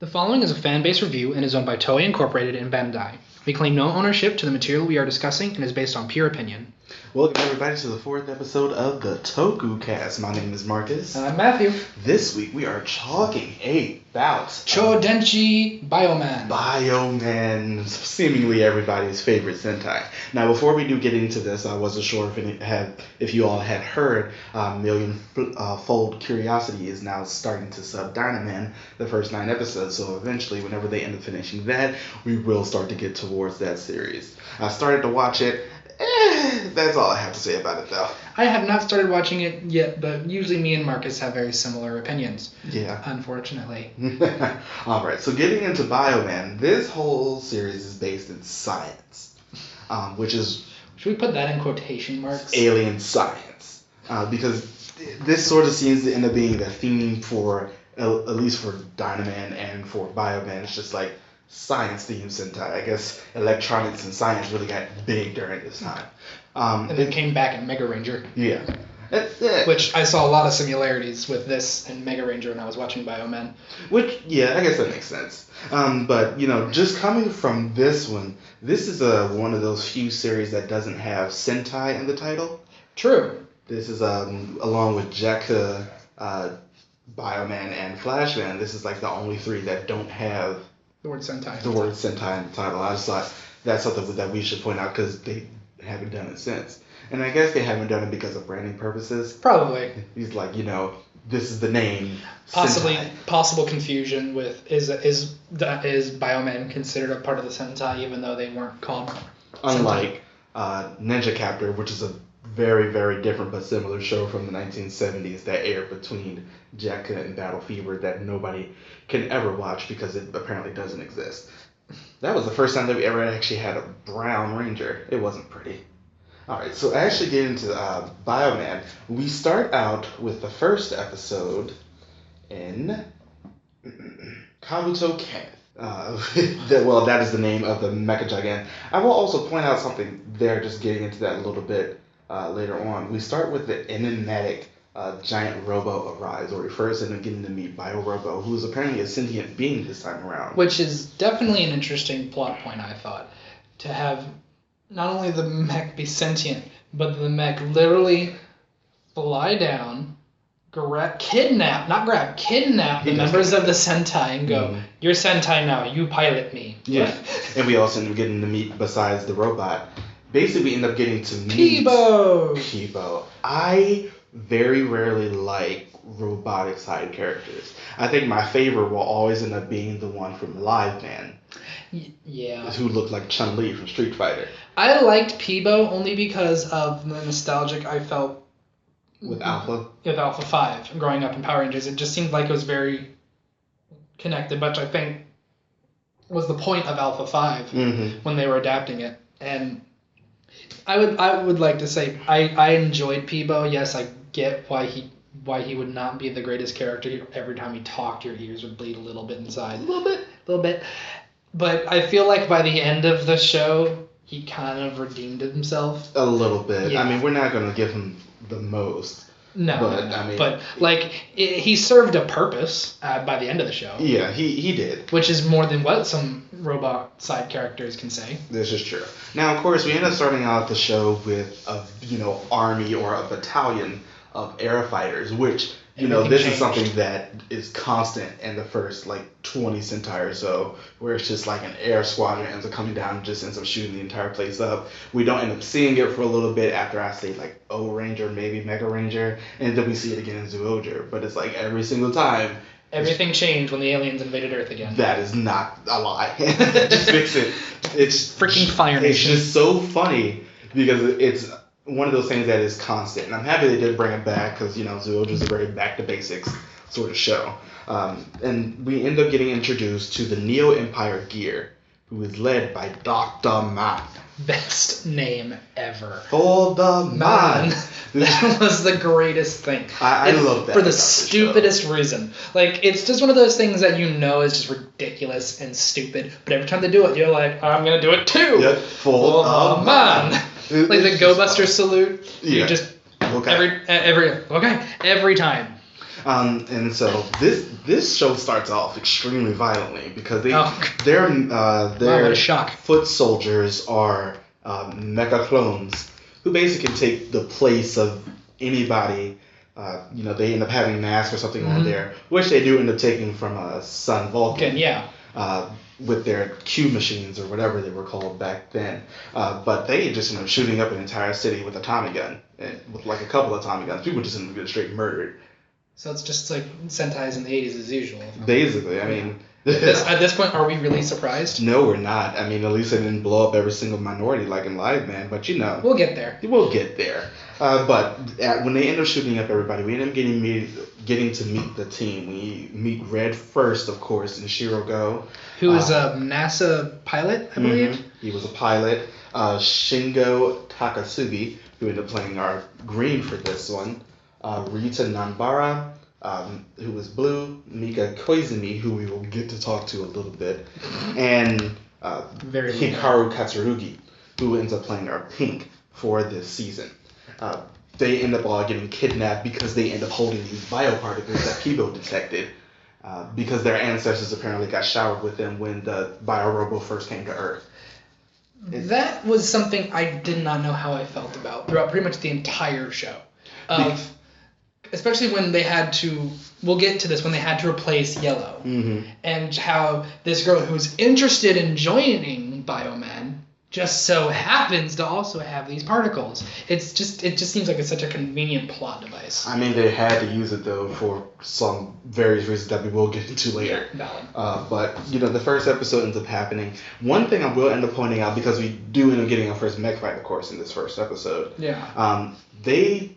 The following is a fan-based review and is owned by Toei Incorporated and Bandai. We claim no ownership to the material we are discussing and is based on pure opinion. Welcome everybody to the 4th episode of the Tokucast. My name is Marcus. And I'm Matthew. This week we are talking about Choudenshi Bioman. Bioman, seemingly everybody's favorite Sentai. Now before we do get into this, I wasn't sure if you all had heard, Million-Fold Curiosity is now starting to sub Dynaman the first 9 episodes, so eventually whenever they end up finishing that, we will start to get towards that series. I started to watch it. That's all I have to say about it, though. I have not started watching it yet, but usually me and Marcus have very similar opinions. Yeah. Unfortunately. Alright, so getting into Bioman, this whole series is based in science, which is... Should we put that in quotation marks? Alien science. Because this sort of seems to end up being the theme for, at least for Dynaman and for Bioman. It's just like science-themed Sentai. I guess electronics and science really got big during this time. And then came back in Mega Ranger. Yeah. Which I saw a lot of similarities with this and Mega Ranger when I was watching Bioman. Which, yeah, I guess that makes sense. But, you know, just coming from this one, this is one of those few series that doesn't have Sentai in the title. True. This is, along with Jakka, Bioman, and Flashman, this is like the only 3 that don't have the word Sentai in the title. I just thought that's something that we should point out because they haven't done it since. And I guess they haven't done it because of branding purposes. Probably. He's like, you know, this is the name. Possibly Sentai. Possible confusion with is Bioman considered a part of the Sentai even though they weren't called Unlike Ninja Captor, which is a very, very different but similar show from the 1970s that aired between Jakka and Battle Fever that nobody can ever watch because it apparently doesn't exist. That was the first time that we ever actually had a brown ranger. It wasn't pretty. Alright, so actually getting into Bioman, we start out with the first episode in Kabuto Kenneth. That is the name of the Mecha Gigant. I will also point out something there, just getting into that a little bit later on. We start with the enigmatic giant robo arrives, or we first end up getting to meet Bio-Robo, who is apparently a sentient being this time around. Which is definitely an interesting plot point, I thought. To have not only the mech be sentient, but the mech literally fly down, kidnap the members of the Sentai and go, "You're Sentai now, you pilot me." Yeah. And we also end up getting to meet, besides the robot, basically we end up getting to meet Peebo. I very rarely like robotic side characters. I think my favorite will always end up being the one from Live Man. Yeah. Who looked like Chun-Li from Street Fighter. I liked Peebo only because of the nostalgic I felt with Alpha 5 growing up in Power Rangers. It just seemed like it was very connected, which I think was the point of Alpha 5 when they were adapting it. And I would like to say I enjoyed Peebo. Yes, I get why he would not be the greatest character. Every time he talked, your ears would bleed a little bit inside. A little bit. But I feel like by the end of the show, he kind of redeemed himself. A little bit. Yeah. I mean, we're not going to give him the most. No. But he served a purpose by the end of the show. Yeah, he did. Which is more than what some robot side characters can say. This is true. Now, of course, we end up starting out the show with a army or a battalion of air fighters, which this is something that is constant in the first 20 Sentai or so, where it's just like an air squadron ends up coming down and just ends up shooting the entire place up. We don't end up seeing it for a little bit after I say O Ranger, maybe Mega Ranger, and then we see it again in Zyuohger. But it's like every single time. Everything changed when the aliens invaded Earth again. That is not a lie. Just fix it. It's freaking Fire Nation. It's just so funny because it's one of those things that is constant. And I'm happy they did bring it back because, Zyuohger is a very back-to-basics sort of show. And we end up getting introduced to the Neo Empire Gear, who is led by Dr. Man. Best name ever. For the man. That was the greatest thing. I love that. For the stupidest reason. It's just one of those things that is just ridiculous and stupid. But every time they do it, you're like, I'm going to do it too. Yep. For the man. The Go Buster salute. Yeah. You just every time. And so this show starts off extremely violently because their what a shock. foot soldiers are mecha clones who basically take the place of anybody. They end up having masks or something on there, which they do end up taking from Sun Vulcan. With their Q machines or whatever they were called back then. But they just end up shooting up an entire city with a Tommy gun, and with like a couple of Tommy guns. People just end up getting straight murdered. So it's just like Sentai's in the 80s as usual. Basically, I mean... At this point, are we really surprised? No, we're not. I mean, at least they didn't blow up every single minority like in Live Man, but We'll get there. We'll get there. But when they end up shooting up everybody, we end up getting to meet the team. We meet Red first, of course, in Shirogo. Who is a NASA pilot, I believe? He was a pilot. Shingo Takasugi, who ended up playing our green for this one. Rita Nanbara, who was blue. Mika Koizumi, who we will get to talk to a little bit. And Hikaru Katsurugi, who ends up playing our pink for this season. They end up all getting kidnapped because they end up holding these bioparticles that Kibo detected. Because their ancestors apparently got showered with them when the Biorobo first came to Earth. That was something I did not know how I felt about throughout pretty much the entire show. Especially when they had to, we'll get to this, when they had to replace Yellow. And how this girl who's interested in joining Bioman just so happens to also have these particles. It just seems like it's such a convenient plot device. I mean, they had to use it though for some various reasons that we will get into later. Valid. But the first episode ends up happening. One thing I will end up pointing out, because we do end up getting our first mech fight, of course, in this first episode. They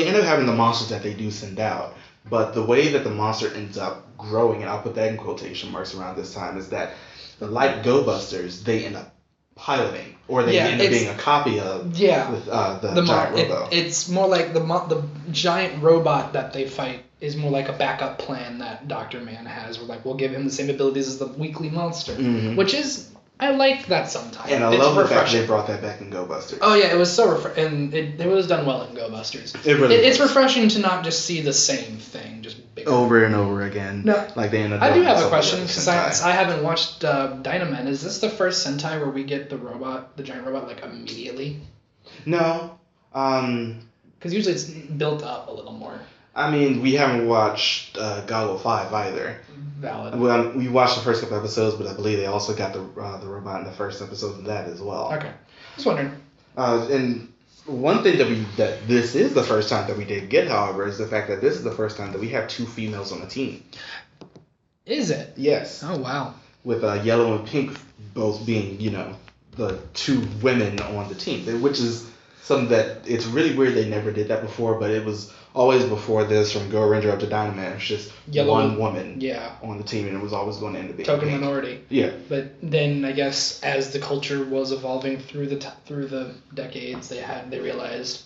end up having the monsters that they do send out, but the way that the monster ends up growing, and I'll put that in quotation marks around this time, is that like Go Busters, they end up piloting, or they end up being a copy of with the giant robot. It's more like the giant robot that they fight is more like a backup plan that Dr. Man has. We'll give him the same abilities as the weekly monster, which is, I like that sometimes. And I love the fact they brought that back in Go Busters. Oh yeah, it was so and it was done well in Go Busters. It's refreshing to not just see the same thing, just bigger. Over and over again. No, like they ended up. I do have a question because I haven't watched Dynaman. Is this the first Sentai where we get the giant robot, like immediately? No. Because usually it's built up a little more. I mean, we haven't watched Garo 5 either. Valid. Well, we watched the first couple episodes, but I believe they also got the robot in the first episode of that as well. Okay. Just wondering. And one thing that this is the first time that we did get, however, is the fact that this is the first time that we have two females on the team. Is it? Yes. Oh, wow. With Yellow and Pink both being, the two women on the team, which is something that it's really weird they never did that before, but it was always before this, from Go Ranger up to Dynaman, it's just one woman on the team, and it was always going to end up being token minority. Yeah. But then I guess as the culture was evolving through the decades, they realized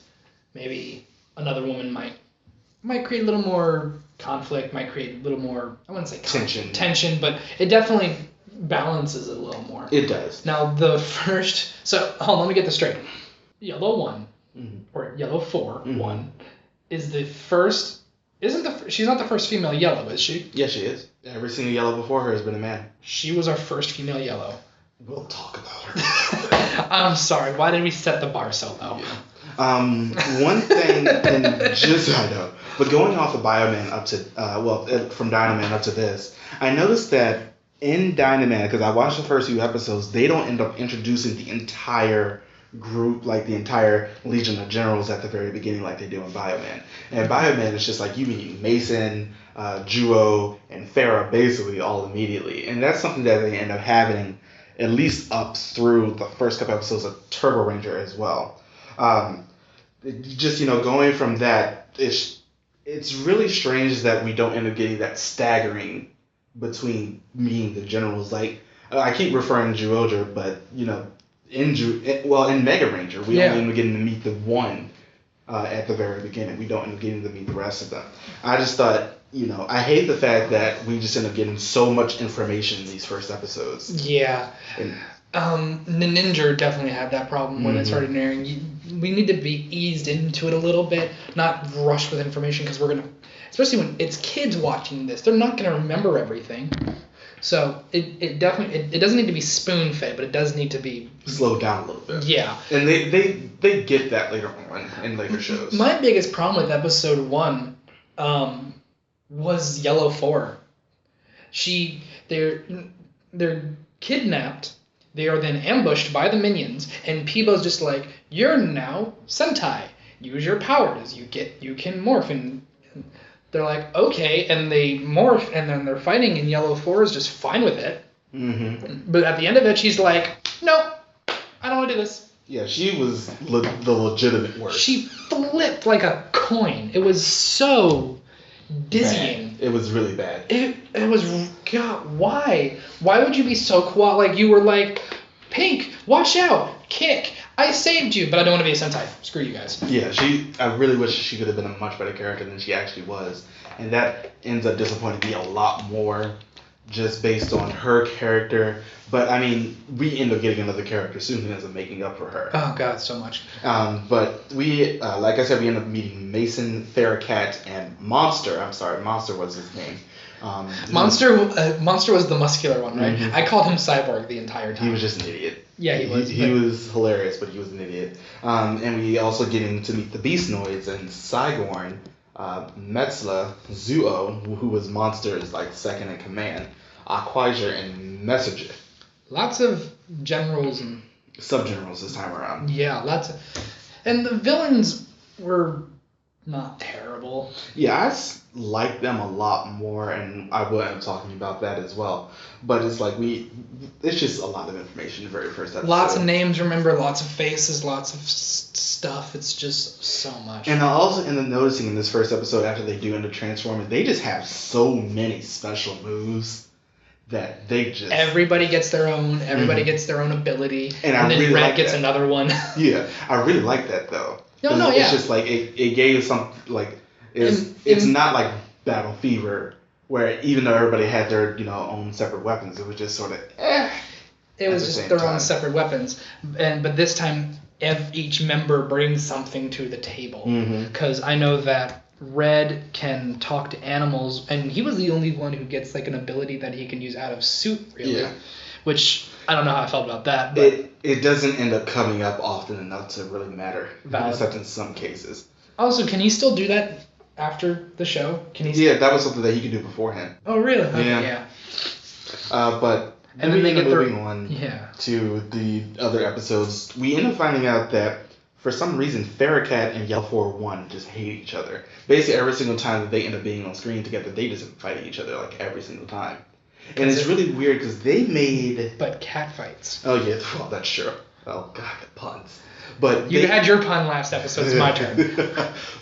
maybe another woman might create a little more conflict, might create a little more, I wouldn't say tension, but it definitely balances it a little more. It does. Now so hold on, let me get this straight. Yellow 1 or Yellow 4 1 is the first. She's not the first female Yellow, is she? Yes, she is. Every single Yellow before her has been a man. She was our first female Yellow. We'll talk about her. I'm sorry. Why did we set the bar so low? Yeah. One thing, and just I know, but going off of Bioman up to from Dynaman up to this, I noticed that in Dynaman, because I watched the first few episodes, they don't end up introducing the entire group, like the entire Legion of Generals at the very beginning like they do in Bioman. And Bioman is just like you meet Mason, Juo, and Farah basically all immediately. And that's something that they end up having at least up through the first couple episodes of Turbo Ranger as well. Just, going from that, it's really strange that we don't end up getting that staggering between meeting the generals. Like, I keep referring to Juoja, but, in Mega Ranger, we only end up getting to meet the one at the very beginning. We don't end up getting to meet the rest of them. I just thought, I hate the fact that we just end up getting so much information in these first episodes. Yeah. Ninja definitely had that problem when it started airing. We need to be eased into it a little bit, not rush with information, because we're going to... especially when it's kids watching this, they're not going to remember everything. So it definitely it doesn't need to be spoon fed, but it does need to be slowed down a little bit. Yeah. And they get that later on in later shows. My biggest problem with episode 1 was Yellow 4. They're kidnapped. They are then ambushed by the minions, and Peebo's just like, "You're now Sentai. Use your powers. You can morph." And they're like, "Okay," and they morph, and then they're fighting, and Yellow 4 is just fine with it. Mm-hmm. But at the end of it, she's like, "No, I don't want to do this." Yeah, she was the legitimate worst. She flipped like a coin. It was so dizzying. Bad. It was really bad. It was, God, why? Why would you be so quiet? Like, you were like, "Pink, watch out, kick, I saved you," but I don't want to be a Sentai. Screw you guys. Yeah, I really wish she could have been a much better character than she actually was. And that ends up disappointing me a lot more just based on her character. But, I mean, we end up getting another character soon who ends up making up for her. Oh, God, so much. But we, like I said, we end up meeting Mason, Theracat, and Monster. I'm sorry, Monster was his name. Monster was the muscular one, right? Mm-hmm. I called him Cyborg the entire time. He was just an idiot. Yeah, he was. He was hilarious, but he was an idiot. And we also getting to meet the Beastnoids and Sigorn, Metzla, Zuo, who was Monster's like second in command, Aquaja, and Messenger. Lots of generals and subgenerals this time around. Yeah, lots of, and the villains were not terrible. Yeah, I like them a lot more, and I will end up talking about that as well. But it's like it's just a lot of information in the very first episode. Lots of names, remember, lots of faces, lots of stuff. It's just so much. And I also end up noticing in this first episode, after they do end up transforming, they just have so many special moves that they just... Everybody gets their own. Everybody gets their own ability. And then really Red gets another one. Yeah, I really like that, though. No, it's just like, it gave some, like... It's not like Battle Fever, where even though everybody had their, own separate weapons, it was just sort of, It was just their own separate weapons. But this time, each member brings something to the table. Because I know that Red can talk to animals, and he was the only one who gets like an ability that he can use out of suit, really. Yeah. Which, I don't know how I felt about that. But it doesn't end up coming up often enough to really matter, except in some cases. Also, can he still do that after the show? Can he? Yeah, that was something that he could do beforehand. Oh, really? Okay, yeah. But and then they get moving on to the other episodes, we end up finding out that for some reason Theracat and Yellow 4-1 just hate each other. Basically, every single time that they end up being on screen together, they just fight each other like every single time. And it's really weird because they made... But cat fights. Oh, yeah. Well, that's true. Oh, God, the puns. But you had your pun last episode. It's my turn.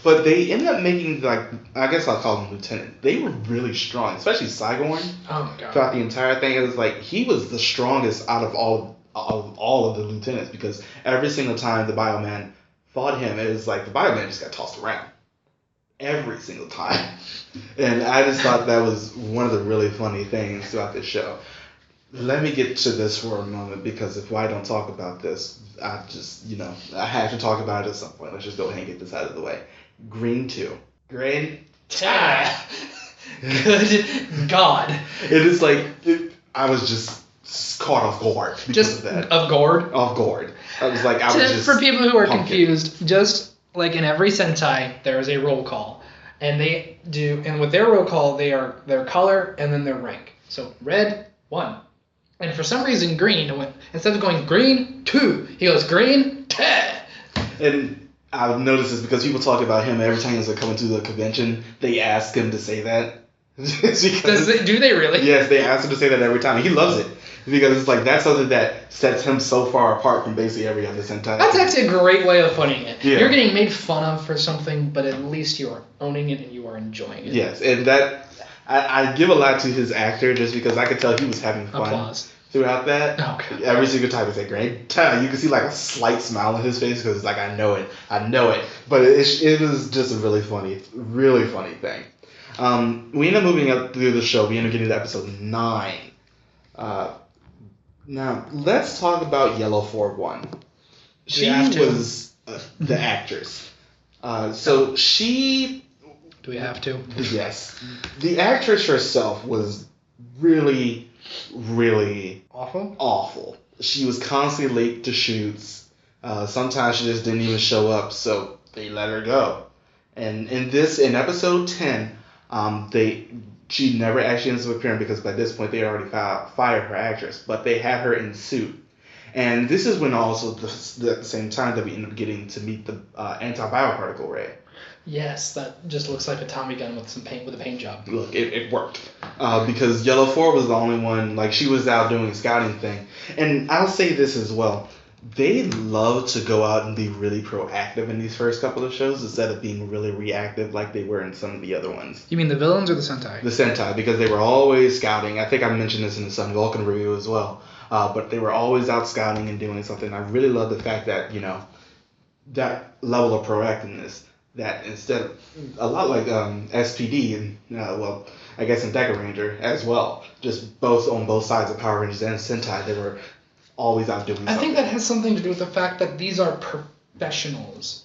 But they ended up making, like, I guess I'll call him Lieutenant. They were really strong, especially Sigorn. Oh, my God. Throughout the entire thing, it was like he was the strongest out of all of the lieutenants, because every single time the Bioman fought him, it was like the Bioman just got tossed around. Every single time. And I just thought that was one of the really funny things throughout this show. Let me get to this for a moment, because if I don't talk about this, I just, I have to talk about it at some point. Let's just go ahead and get this out of the way. Green 2. Green 2. Good God. It is like, I was just caught off guard because of that. Off guard? Off guard. I was like, for people who are confused, just like in every Sentai, there is a roll call. And with their roll call, they are their color and then their rank. So red, 1. And for some reason, green went, instead of going green 2, he goes green 10. And I've noticed this because people talk about him every time he's coming to the convention. They ask him to say that. Do they really? Yes, they ask him to say that every time. He loves it because it's like that's something that sets him so far apart from basically every other Sentai. That's actually a great way of putting it. Yeah. You're getting made fun of for something, but at least you are owning it and you are enjoying it. Yes, and that I give a lot to his actor just because I could tell he was having fun. Applause. Throughout that. Oh, God. Every single time he said great. You can see like a slight smile on his face because it's like, I know it. But it was just a really funny thing. We end up moving up through the show. We end up getting to episode 9. Now, let's talk about Yellow 4-1. She was the actress. So she Do we have to? Yes. The actress herself was really, really awful. She was constantly late to shoots. Sometimes she just didn't even show up, so they let her go. And in episode 10, she never actually ends up appearing because by this point they already fired her actress, but they had her in suit. And this is when also at the same time that we end up getting to meet the anti-bioparticle ray. Yes, that just looks like a Tommy gun with a paint job. Look, it worked. Because Yellow 4 was the only one, like, she was out doing a scouting thing. And I'll say this as well. They love to go out and be really proactive in these first couple of shows instead of being really reactive like they were in some of the other ones. You mean the villains or the Sentai? The Sentai, because they were always scouting. I think I mentioned this in the Sun Vulcan review as well. But they were always out scouting and doing something. I really love the fact that, that level of proactiveness. That instead of, a lot like SPD and, I guess in Deca Ranger as well. Just on both sides of Power Rangers and Sentai, they were always out doing something. I think that has something to do with the fact that these are professionals.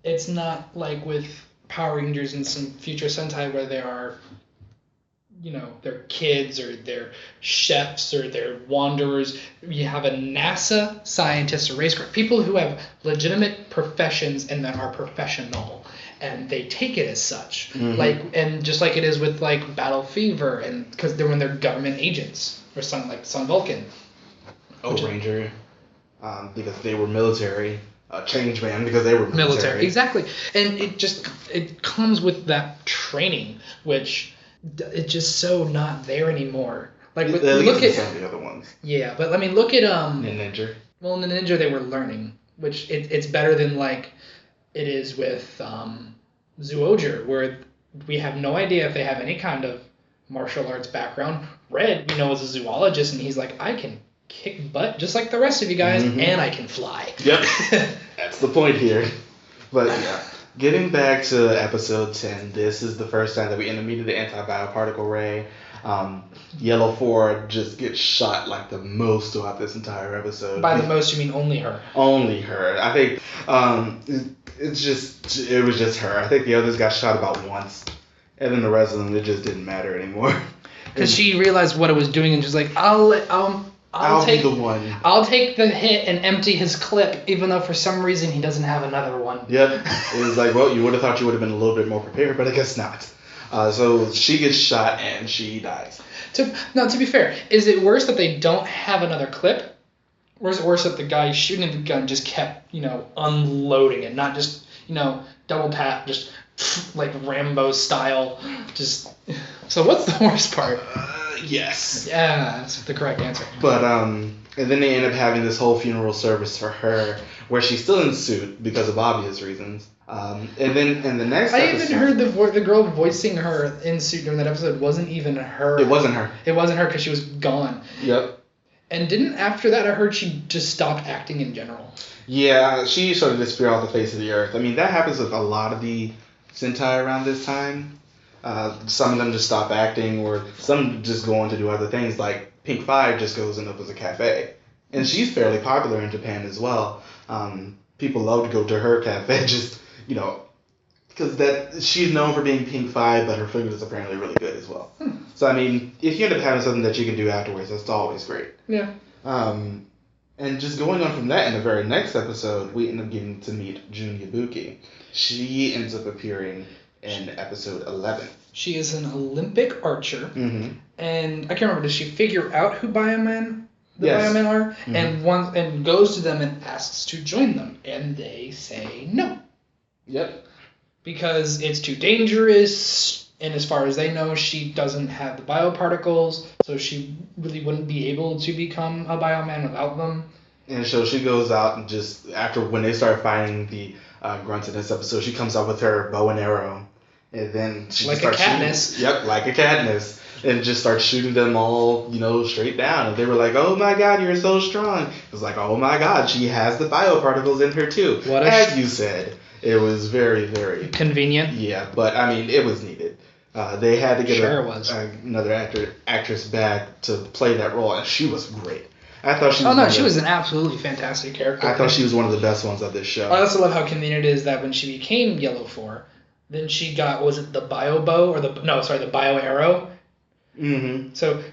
It's not like with Power Rangers and some future Sentai where they are, they're kids or they're chefs or they're wanderers. You have a NASA scientist or racecraft, people who have legitimate professions and that are professional, and they take it as such. Mm-hmm. And just like it is with Battle Fever, and because when they're government agents or something like Sun Vulcan. Ranger, because they were military. Changeman because they were military. Exactly, and it comes with that training, which it's just so not there anymore. Look at some of the other ones. Yeah, but I mean, look at Ninja. Well, in the Ninja they were learning, which it's better than it is with Zoojer, where we have no idea if they have any kind of martial arts background. Red, we know, is a zoologist, and he's like, I can kick butt just like the rest of you guys, and I can fly. Yep, that's the point here. But yeah. Getting back to episode 10, this is the first time that we end up meeting the anti-bioparticle ray. Yellow 4 just gets shot the most throughout this entire episode. By the most, you mean only her? Only her. I think it was just her. I think the others got shot about once, and then the rest of them, it just didn't matter anymore. Because she realized what it was doing, and she's like, I'll be the one. I'll take the hit and empty his clip, even though for some reason he doesn't have another one. Yep. It was well, you would have thought you would have been a little bit more prepared, but I guess not. So she gets shot and she dies. To be fair, is it worse that they don't have another clip? Or is it worse that the guy shooting the gun just kept, unloading it, not just, double tap, just like Rambo style, just... So what's the worst part? Yes. Yeah, that's the correct answer. But and then they end up having this whole funeral service for her, where she's still in suit because of obvious reasons. And then in the next episode, even heard the girl voicing her in suit during that episode wasn't even her. It wasn't her. It wasn't her because she was gone. Yep. And after that I heard she just stopped acting in general. Yeah, she sort of disappeared off the face of the earth. I mean, that happens with a lot of the Sentai around this time. Some of them just stop acting, or some just go on to do other things. Like Pink 5 just goes and opens a cafe, and she's fairly popular in Japan as well. People love to go to her cafe, just because she's known for being Pink 5, but her food is apparently really good as well. So I mean, if you end up having something that you can do afterwards, that's always great. Yeah. And just going on from that, in the very next episode, we end up getting to meet Jun Yabuki. She ends up appearing in episode 11. She is an Olympic archer, mm-hmm. and I can't remember, does she figure out who Bioman Yes. Bioman are, Mm-hmm. and goes to them and asks to join them, and they say no. Yep. Because it's too dangerous, and as far as they know, she doesn't have the bioparticles, so she really wouldn't be able to become a Bioman without them. And so she goes out and just, after when they start fighting the grunts in this episode, she comes out with her bow and arrow, and then she like just starts a Katniss. shooting. Yep, like a Katniss. And just starts shooting them all, straight down. And they were like, oh my god, you're so strong. It was like, oh my god, she has the bioparticles in her too. As you said, it was very, very... convenient. Yeah, but I mean, it was needed. They had to get another actress back to play that role, and she was great. I thought she was... Oh no, she was an absolutely fantastic character. I thought she was one of the best ones of this show. I also love how convenient it is that when she became Yellow 4, Then she got, was it the bio bow or the bio arrow? Mm-hmm. So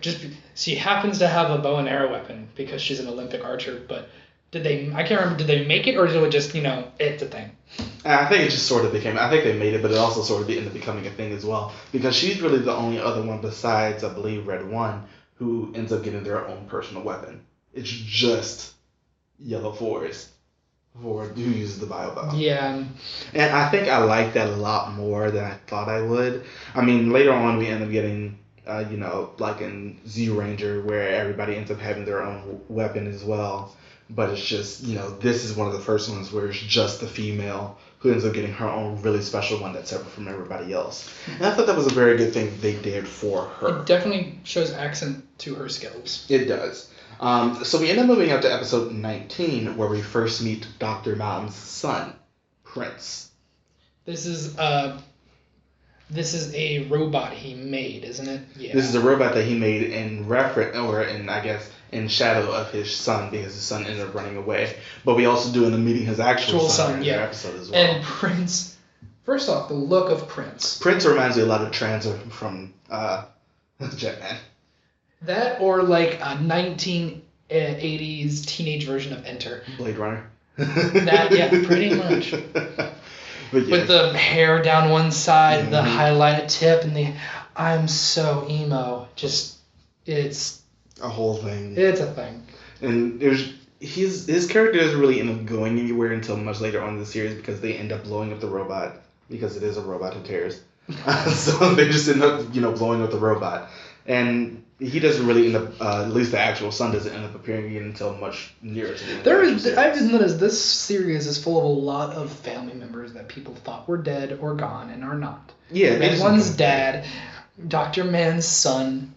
she happens to have a bow and arrow weapon because she's an Olympic archer. But I can't remember, did they make it or did it just, it's a thing? I think it just sort of became. I think they made it, but it also sort of ended up becoming a thing as well because she's really the only other one besides, I believe, Red One who ends up getting their own personal weapon. It's just Yellow Forest for who uses the bio bow. Yeah. And I think I like that a lot more than I thought I would. I mean, later on we end up getting, like in Z Ranger where everybody ends up having their own weapon as well. But it's just, this is one of the first ones where it's just the female who ends up getting her own really special one that's separate from everybody else. And I thought that was a very good thing they did for her. It definitely shows accent to her skills. It does. So we end up moving up to episode 19 where we first meet Dr. Mountain's son, Prince. This is a robot he made, isn't it? Yeah. This is a robot that he made in shadow of his son because his son ended up running away. But we also do end up meeting his actual son in the episode as well. And Prince, first off, the look of Prince. Prince reminds me a lot of Transer from Jetman. That or like a 1980s teenage version of Enter. Blade Runner. Pretty much. But with the hair down one side, the highlighted tip, and I'm so emo. Just, it's a whole thing. It's a thing. And his character doesn't really end up going anywhere until much later on in the series because they end up blowing up the robot because it is a robot. Who cares? So they just end up, blowing up the robot. And he doesn't really end up, at least the actual son doesn't end up appearing again until much nearer to the end. I've just noticed this series is full of a lot of family members that people thought were dead or gone and are not. Yeah. Red One's dad, Dr. Man's son.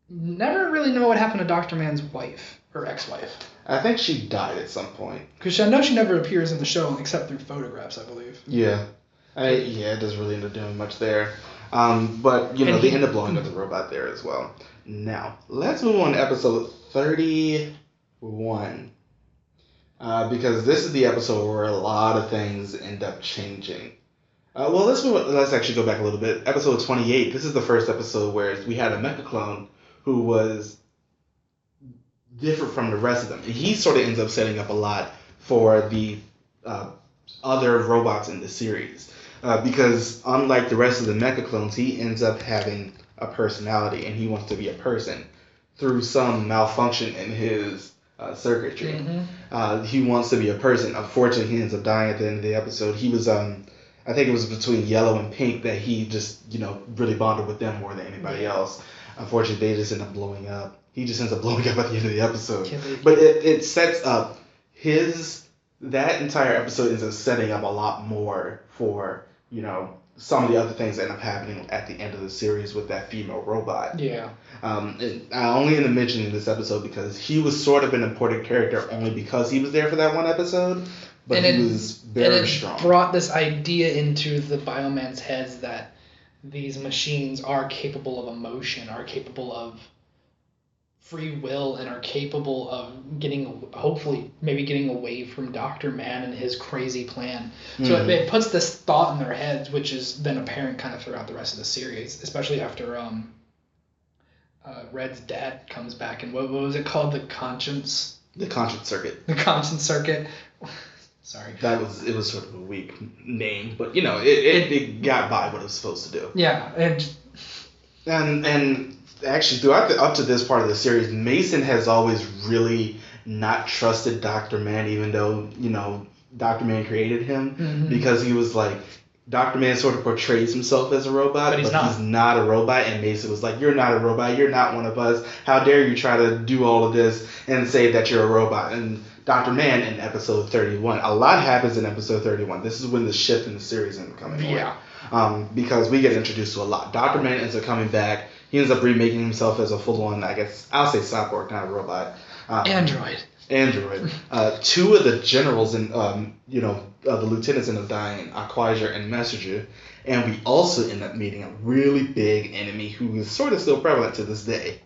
Never really know what happened to Dr. Man's wife, or ex-wife. I think she died at some point. Because I know she never appears in the show except through photographs, I believe. Yeah. It doesn't really end up doing much there. But, they end up blowing up the robot there as well. Now, let's move on to episode 31. Because this is the episode where a lot of things end up changing. Let's actually go back a little bit. Episode 28, this is the first episode where we had a mecha clone who was different from the rest of them. And he sort of ends up setting up a lot for the other robots in the series. Because unlike the rest of the mecha clones, he ends up having a personality and he wants to be a person through some malfunction in his circuitry. Mm-hmm. He wants to be a person. Unfortunately, he ends up dying at the end of the episode. He was, I think it was between Yellow and Pink that he just, really bonded with them more than anybody else. Unfortunately, they just end up blowing up. He just ends up blowing up at the end of the episode. But it sets up that entire episode ends up setting up a lot more for, some of the other things that end up happening at the end of the series with that female robot. Yeah. And I only end up mentioning this episode because he was sort of an important character only because he was there for that one episode. But he was very strong. It brought this idea into the Bioman's heads that these machines are capable of emotion, are capable of free will, and are capable of hopefully getting away from Dr. Man and his crazy plan. So it puts this thought in their heads, which is then apparent kind of throughout the rest of the series, especially after Red's dad comes back. And what was it called? The conscience circuit. The conscience circuit. Sorry. It was sort of a weak name, but it got by what it was supposed to do. Yeah, and actually up to this part of the series, Mason has always really not trusted Dr. Man, even though Dr. Man created him, because he was like, Dr. Man sort of portrays himself as a robot, but he's not a robot, and Mason was like, you're not a robot, you're not one of us, how dare you try to do all of this and say that you're a robot. And Dr. Man in episode 31, a lot happens in episode 31. This is when the shift in the series ends up coming on. Because we get introduced to a lot. Dr. Man ends up coming back. He ends up remaking himself as a full-on, I guess, I'll say cyborg, not a robot. Android. Two of the generals and, the lieutenants end up dying, Aquasia and Messenger. And we also end up meeting a really big enemy who is sort of still prevalent to this day,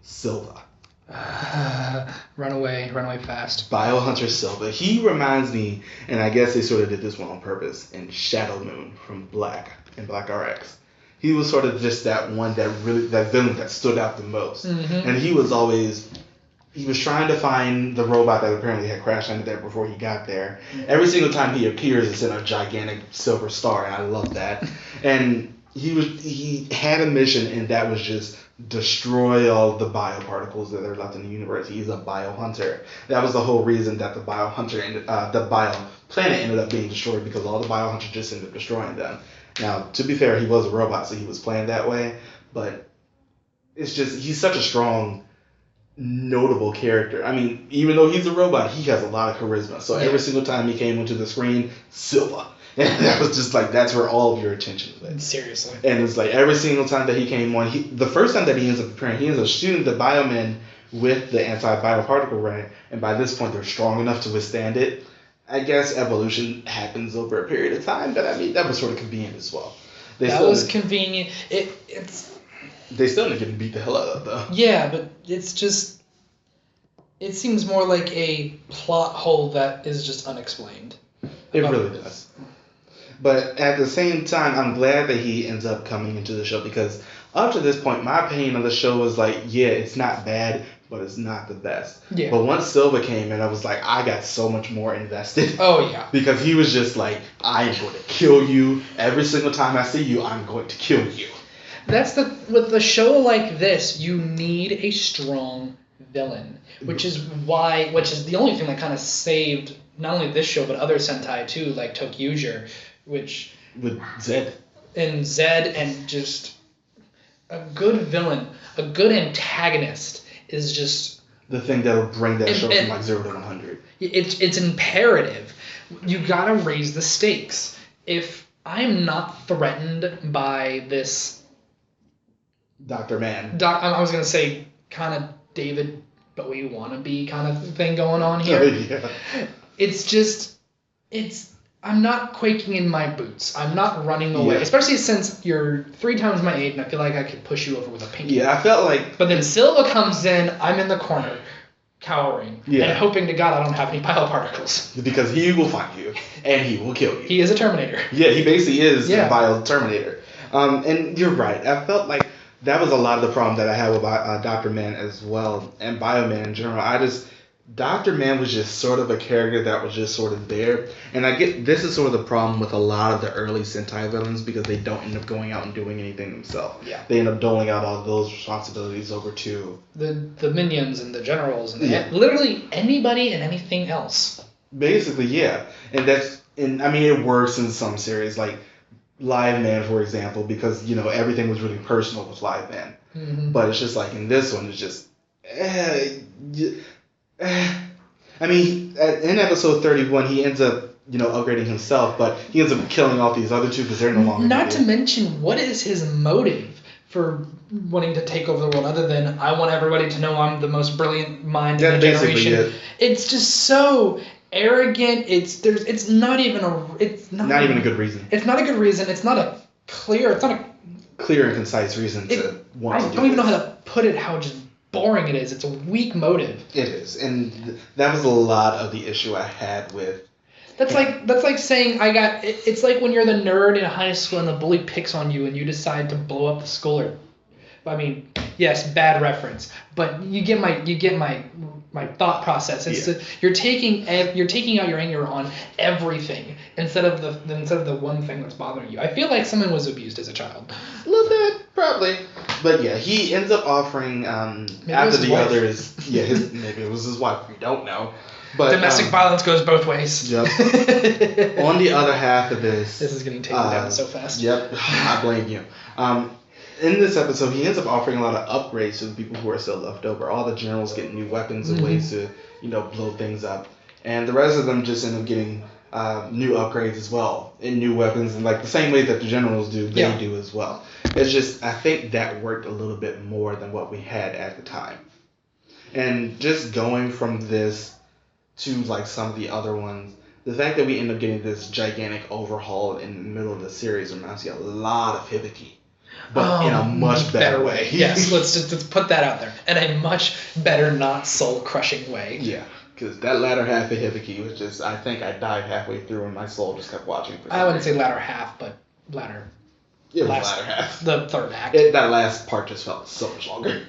Silva. Run away fast. Biohunter Silva. He reminds me, and I guess they sort of did this one on purpose, in Shadow Moon from Black RX. He was sort of just that villain that stood out the most. Mm-hmm. And he was trying to find the robot that apparently had crashed landed there before he got there. Every single time he appears, it's in a gigantic silver star, and I love that. And he had a mission, and that was just destroy all the bioparticles that are left in the universe. He's a biohunter. That was the whole reason that the bioplanet ended up being destroyed, because all the biohunters just ended up destroying them. Now, to be fair, he was a robot, so he was playing that way, but it's just, he's such a strong, notable character. I mean, even though he's a robot, he has a lot of charisma. So every single time he came into the screen, Silva. And that was just like, that's where all of your attention was. Seriously. And it's like every single time that he came on, the first time that he ends up appearing, he ends up shooting the Biomen with the anti-bioparticle ray, and by this point they're strong enough to withstand it. I guess evolution happens over a period of time, but I mean, that was sort of convenient as well. That was convenient. They still didn't get beat the hell out of, though. Yeah, but it's just... It seems more like a plot hole that is just unexplained. It really does. But at the same time, I'm glad that he ends up coming into the show, because up to this point, my opinion of the show was like, yeah, it's not bad, but it's not the best. Yeah. But once Silva came in, I was like, I got so much more invested. Oh, yeah. Because he was just like, I am going to kill you. Every single time I see you, I'm going to kill you. With a show like this, you need a strong villain, which is the only thing that kind of saved not only this show, but other Sentai too, like Tokucast, which... With Zed. And Zed, and just a good villain, a good antagonist is just... The thing that will bring that show from like 0 to 100. It's imperative. You gotta raise the stakes. If I'm not threatened by this... Dr. Man. I was gonna say kind of David Bowie wannabe kind of thing going on here. Yeah. I'm not quaking in my boots. I'm not running away. Yeah. Especially since you're 3 times my age and I feel like I could push you over with a pinky. Yeah, I felt like... But then Silva comes in, I'm in the corner, cowering, and hoping to God I don't have any bioparticles. Because he will find you, and he will kill you. He is a Terminator. Yeah, he basically is a bio Terminator. And you're right. I felt like that was a lot of the problem that I had with Dr. Man as well, and Bioman in general. Dr. Man was just sort of a character that was just sort of there. And I get this is sort of the problem with a lot of the early Sentai villains, because they don't end up going out and doing anything themselves. Yeah. They end up doling out all those responsibilities over to the minions and the generals and literally anybody and anything else. Basically, yeah. And it works in some series, like Live Man, for example, because everything was really personal with Live Man. Mm-hmm. But it's just like in this one, it's just in episode 31, he ends up, upgrading himself, but he ends up killing off these other two because they're no longer. Not to mention, what is his motive for wanting to take over the world other than I want everybody to know I'm the most brilliant mind in the generation? It's just so arrogant. It's not even a good reason. It's not a good reason. It's not a clear and concise reason to want to do. I don't even know how to put it. How just boring it is. It's a weak motive. It is, and that was a lot of the issue I had with. That's like saying it's like when you're the nerd in high school and the bully picks on you and you decide to blow up the school. I mean, yes, bad reference, but you get my thought process. You're taking out your anger on everything instead of the one thing that's bothering you. I feel like someone was abused as a child. A little bit, probably. But yeah, he ends up offering after the others. Yeah, maybe it was his wife. We don't know. But domestic violence goes both ways. Yep. On the other half of this is getting taken down so fast. Yep, I blame you. In this episode, he ends up offering a lot of upgrades to the people who are still left over. All the generals get new weapons and ways to, blow things up. And the rest of them just end up getting new upgrades as well. And new weapons, and like the same way that the generals do, they do as well. It's just, I think that worked a little bit more than what we had at the time. And just going from this to like some of the other ones, the fact that we end up getting this gigantic overhaul in the middle of the series reminds me a lot of Hibiki. but in a much better way. Yes, let's put that out there. In a much better, not soul-crushing way. Yeah, because that latter half of Hibiki was just, I think I died halfway through and my soul just kept watching. I wouldn't say latter half, but latter. It was latter half. The third act. That last part just felt so much longer.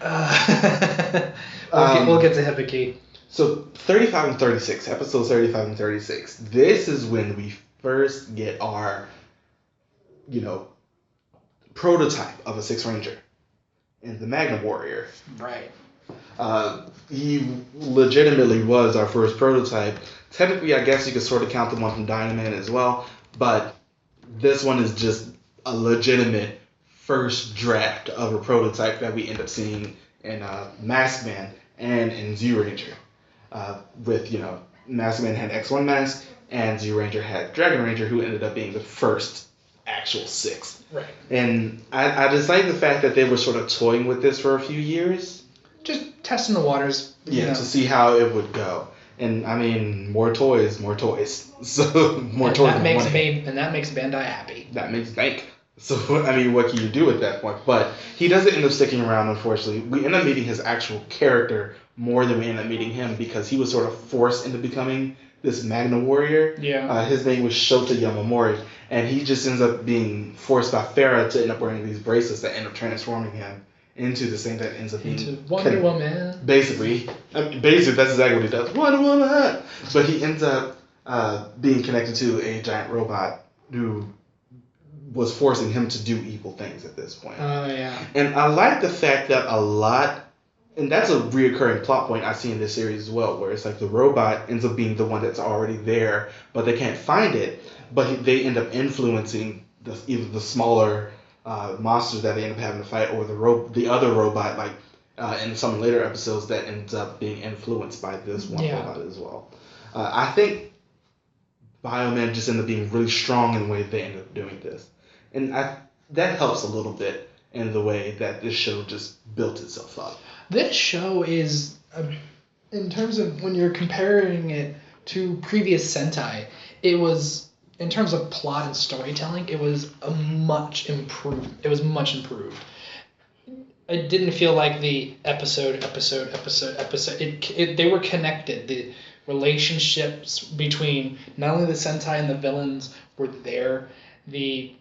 We'll get to Hibiki. So 35 and 36, episodes 35 and 36. This is when we first get our, prototype of a Six Ranger in the Magnat Warrior. Right. He legitimately was our first prototype. Technically, I guess you could sort of count the one from Dynaman as well, but this one is just a legitimate first draft of a prototype that we end up seeing in Masked Man and in Zyuranger. With, Masked Man had X1 Mask, and Zyuranger had Dragon Ranger, who ended up being the first actual six. Right. And I just like the fact that they were sort of toying with this for a few years. Just testing the waters. Yeah, to see how it would go. And I mean, more toys. So more toys. And that makes Bandai happy. That makes bank. So I mean, what can you do at that point? But he doesn't end up sticking around, unfortunately. We end up meeting his actual character more than we end up meeting him because he was sort of forced into becoming this Magnat Warrior. Yeah. His name was Shota Yamamori, and he just ends up being forced by Farah to end up wearing these bracelets that end up transforming him into the thing that ends up being Wonder Woman. Basically, that's exactly what he does. Wonder Woman. But he ends up being connected to a giant robot who was forcing him to do evil things at this point. Oh yeah. And I like the fact that a lot. And that's a reoccurring plot point I see in this series as well, where it's like the robot ends up being the one that's already there, but they can't find it. But they end up influencing either the smaller monsters that they end up having to fight, or the other robot, like in some later episodes, that ends up being influenced by this one robot as well. I think Bioman just ended up being really strong in the way they end up doing this, and that helps a little bit in the way that this show just built itself up. This show is, in terms of when you're comparing it to previous Sentai, it was, in terms of plot and storytelling, it was much improved. It didn't feel like the episode. They were connected. The relationships between not only the Sentai and the villains were there. The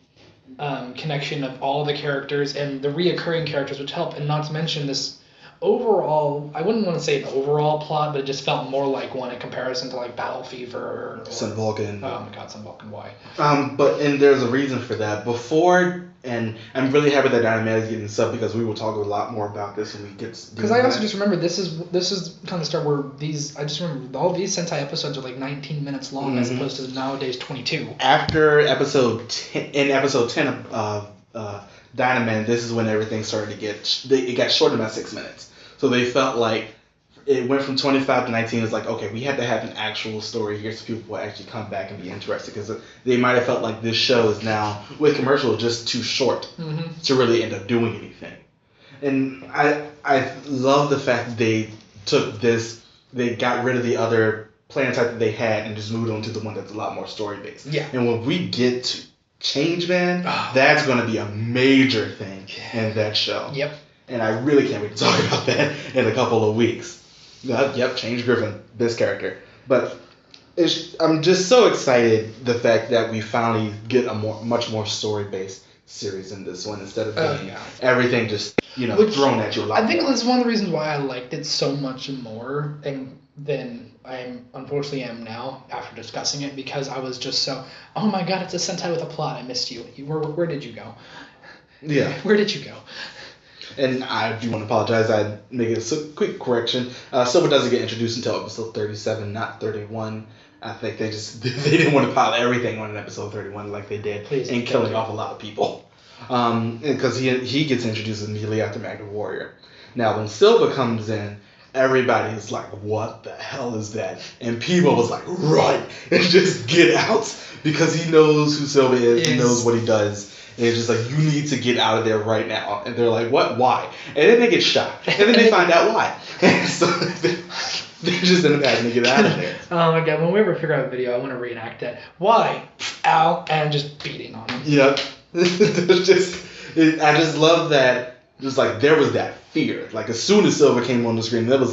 connection of all the characters and the reoccurring characters, which helped, and not to mention this overall, I wouldn't want to say an overall plot, but it just felt more like one in comparison to like Battle Fever or Sun Vulcan. Oh my god, Sun Vulcan, why? And there's a reason for that. Before, and I'm really happy that Dynamite is getting sub, because we will talk a lot more about this when we get to. Because I also just remember this is kind of start where I just remember all these Sentai episodes are like 19 minutes long as opposed to nowadays 22. After episode 10 of Dynaman, this is when everything started to it got shortened by 6 minutes. So they felt like it went from 25 to 19. It's like, okay, we had to have an actual story here so people will actually come back and be interested, because they might have felt like this show is now, with commercial, just too short to really end up doing anything. And I love the fact that they took this, they got rid of the other plan type that they had and just moved on to the one that's a lot more story based. Yeah. And when we get to Change Man, that's going to be a major thing in that show. Yep. And I really can't wait to talk about that in a couple of weeks. Yep, Change Griffin, this character. But I'm just so excited the fact that we finally get a much more story-based series in this one, instead of being everything just thrown at you a lot. I think that's one of the reasons why I liked it so much more than I unfortunately am now after discussing it, because I was just so, oh my god, it's a Sentai with a plot. I missed you. Where did you go? Yeah. Where did you go? And I do want to apologize. I make a quick correction. Silva doesn't get introduced until episode 37, not 31. I think they didn't want to pile everything on an episode 31 like they did, and killing off a lot of people. Because he gets introduced immediately after Magnat Warrior. Now, when Silva comes in, everybody's like, what the hell is that? And people was like, run and just get out, because he knows who Silva is. He knows what he does. And it's just like, you need to get out of there right now. And they're like, what? Why? And then they get shot. And then they find out why. And so they're just in the back and they get out of there. Oh my god, when we ever figure out a video, I want to reenact it. Why? Ow. And just beating on him. Yep. I just love that. Just like there was that fear. Like as soon as Silva came on the screen, there was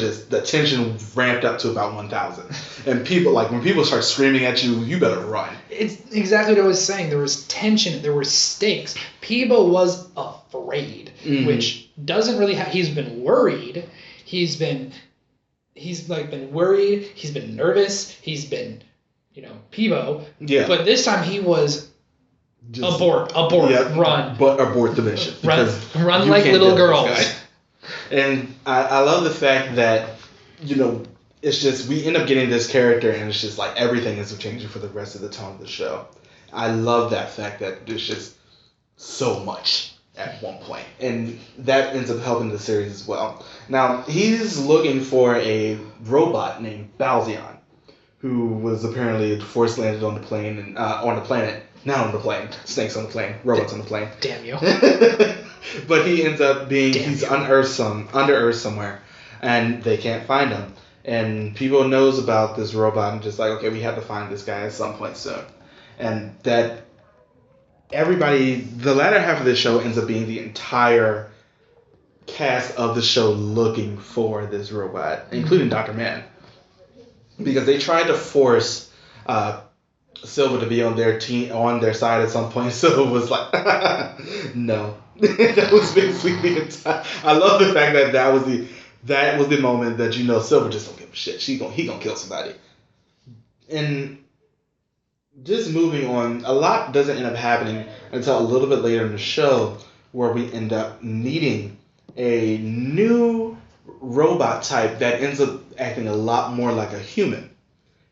just the tension ramped up to about 1,000. And people when people start screaming at you, you better run. It's exactly what I was saying. There was tension. There were stakes. Peebo was afraid, which doesn't really have. He's been worried. He's been worried. He's been nervous. He's been, Peebo. Yeah. But this time he was. Abort, run. But abort the mission. Run like little girls. And I love the fact that, it's just, we end up getting this character and it's just like everything is changing for the rest of the tone of the show. I love that fact that there's just so much at one point. And that ends up helping the series as well. Now, he's looking for a robot named Balzion, who was apparently force landed on the plane and on the planet. Not on the plane. Snakes on the plane. Robots on the plane. Damn you. But he ends up he's under Earth somewhere, and they can't find him. And people knows about this robot and just like, okay, we have to find this guy at some point soon. And that the latter half of the show ends up being the entire cast of the show looking for this robot, including Dr. Man. Because they tried to force Silva to be on their team, on their side at some point. Silva was like, no. That was basically the entire. I love the fact that that was the moment that Silva just don't give a shit. He gonna kill somebody. And just moving on, a lot doesn't end up happening until a little bit later in the show, where we end up meeting a new robot type that ends up acting a lot more like a human.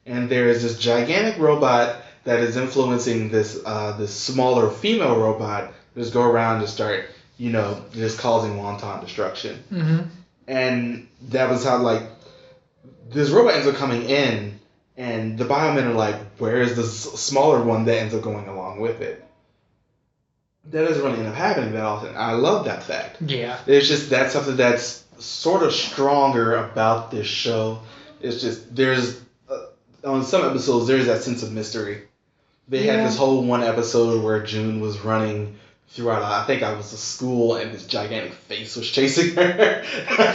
And there's this gigantic robot that is influencing this smaller female robot to just go around and start, just causing wanton destruction. Mm-hmm. And that was how, this robot ends up coming in, and the Biomen are like, where is this smaller one that ends up going along with it? That doesn't really end up happening that often. I love that fact. Yeah. It's just, that's something that's sort of stronger about this show. It's just, on some episodes, there's that sense of mystery. They had this whole one episode where June was running throughout, I think I was a school, and this gigantic face was chasing her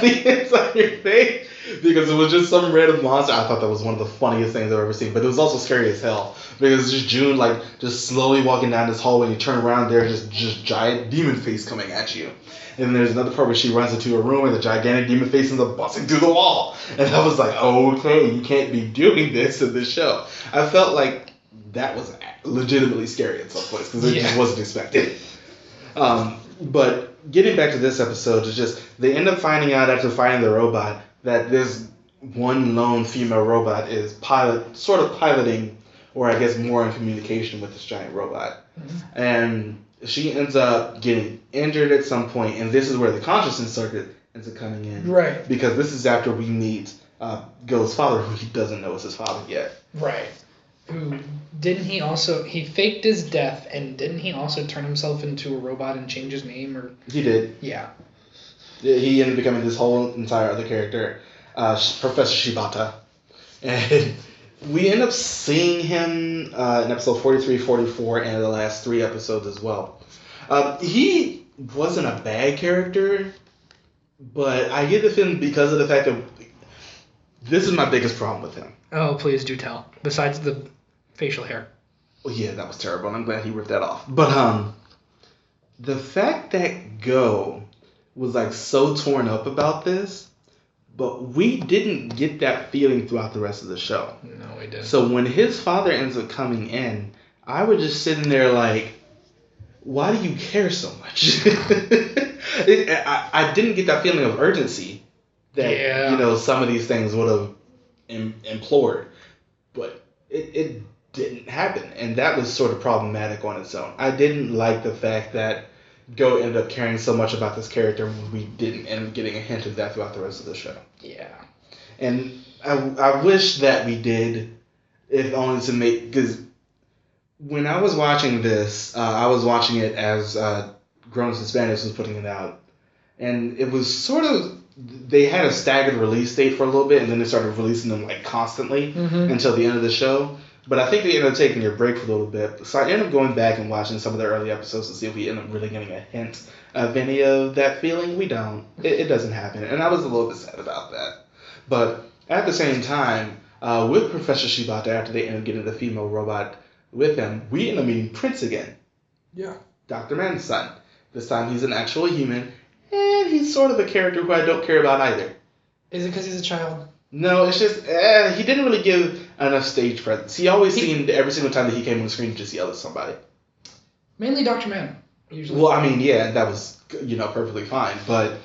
the entire thing. Because it was just some random monster. I thought that was one of the funniest things I've ever seen. But it was also scary as hell. Because it's just June, just slowly walking down this hallway, and you turn around, there's just giant demon face coming at you. And then there's another part where she runs into a room and the gigantic demon face ends up busting through the wall. And I was like, okay, you can't be doing this in this show. I felt like that was legitimately scary at some points because it just wasn't expected. But getting back to this episode, it's just they end up finding out after finding the robot that this one lone female robot is piloting, or I guess more in communication with this giant robot. Mm-hmm. And she ends up getting injured at some point, and this is where the consciousness circuit ends up coming in. Right. Because this is after we meet Go's father, who he doesn't know is his father yet. Right. Who didn't he faked his death, and didn't he also turn himself into a robot and change his name? Or he did. Yeah. He ended up becoming this whole entire other character, Professor Shibata. And we end up seeing him in episode 43, 44, and the last 3 episodes as well. He wasn't a bad character, but I get the feeling because of the fact that this is my biggest problem with him. Oh, please do tell. Besides the facial hair. Well, yeah, that was terrible, and I'm glad he ripped that off. But the fact that Go was so torn up about this, but we didn't get that feeling throughout the rest of the show. No, we didn't. So when his father ends up coming in, I was just sitting there why do you care so much? I didn't get that feeling of urgency that some of these things would have implored, but it didn't happen, and that was sort of problematic on its own. I didn't like the fact that Go ended up caring so much about this character when we didn't end up getting a hint of that throughout the rest of the show. Yeah. And I wish that we did, if only to make, because when I was watching this, I was watching it as Grown Hispanics was putting it out, and it was sort of, they had a staggered release date for a little bit, and then they started releasing them constantly until the end of the show. But I think they ended up taking a break for a little bit. So I ended up going back and watching some of the early episodes to see if we end up really getting a hint of any of that feeling. We don't. It doesn't happen. And I was a little bit sad about that. But at the same time, with Professor Shibata, after they end up getting the female robot with him, we end up meeting Prince again. Yeah. Dr. Man's son. This time he's an actual human, and he's sort of a character who I don't care about either. Is it because he's a child? No, it's just, he didn't really give enough stage presence. He always seemed, every single time that he came on the screen, to just yell at somebody. Mainly Dr. Man, usually. Well, I mean, yeah, that was, perfectly fine, but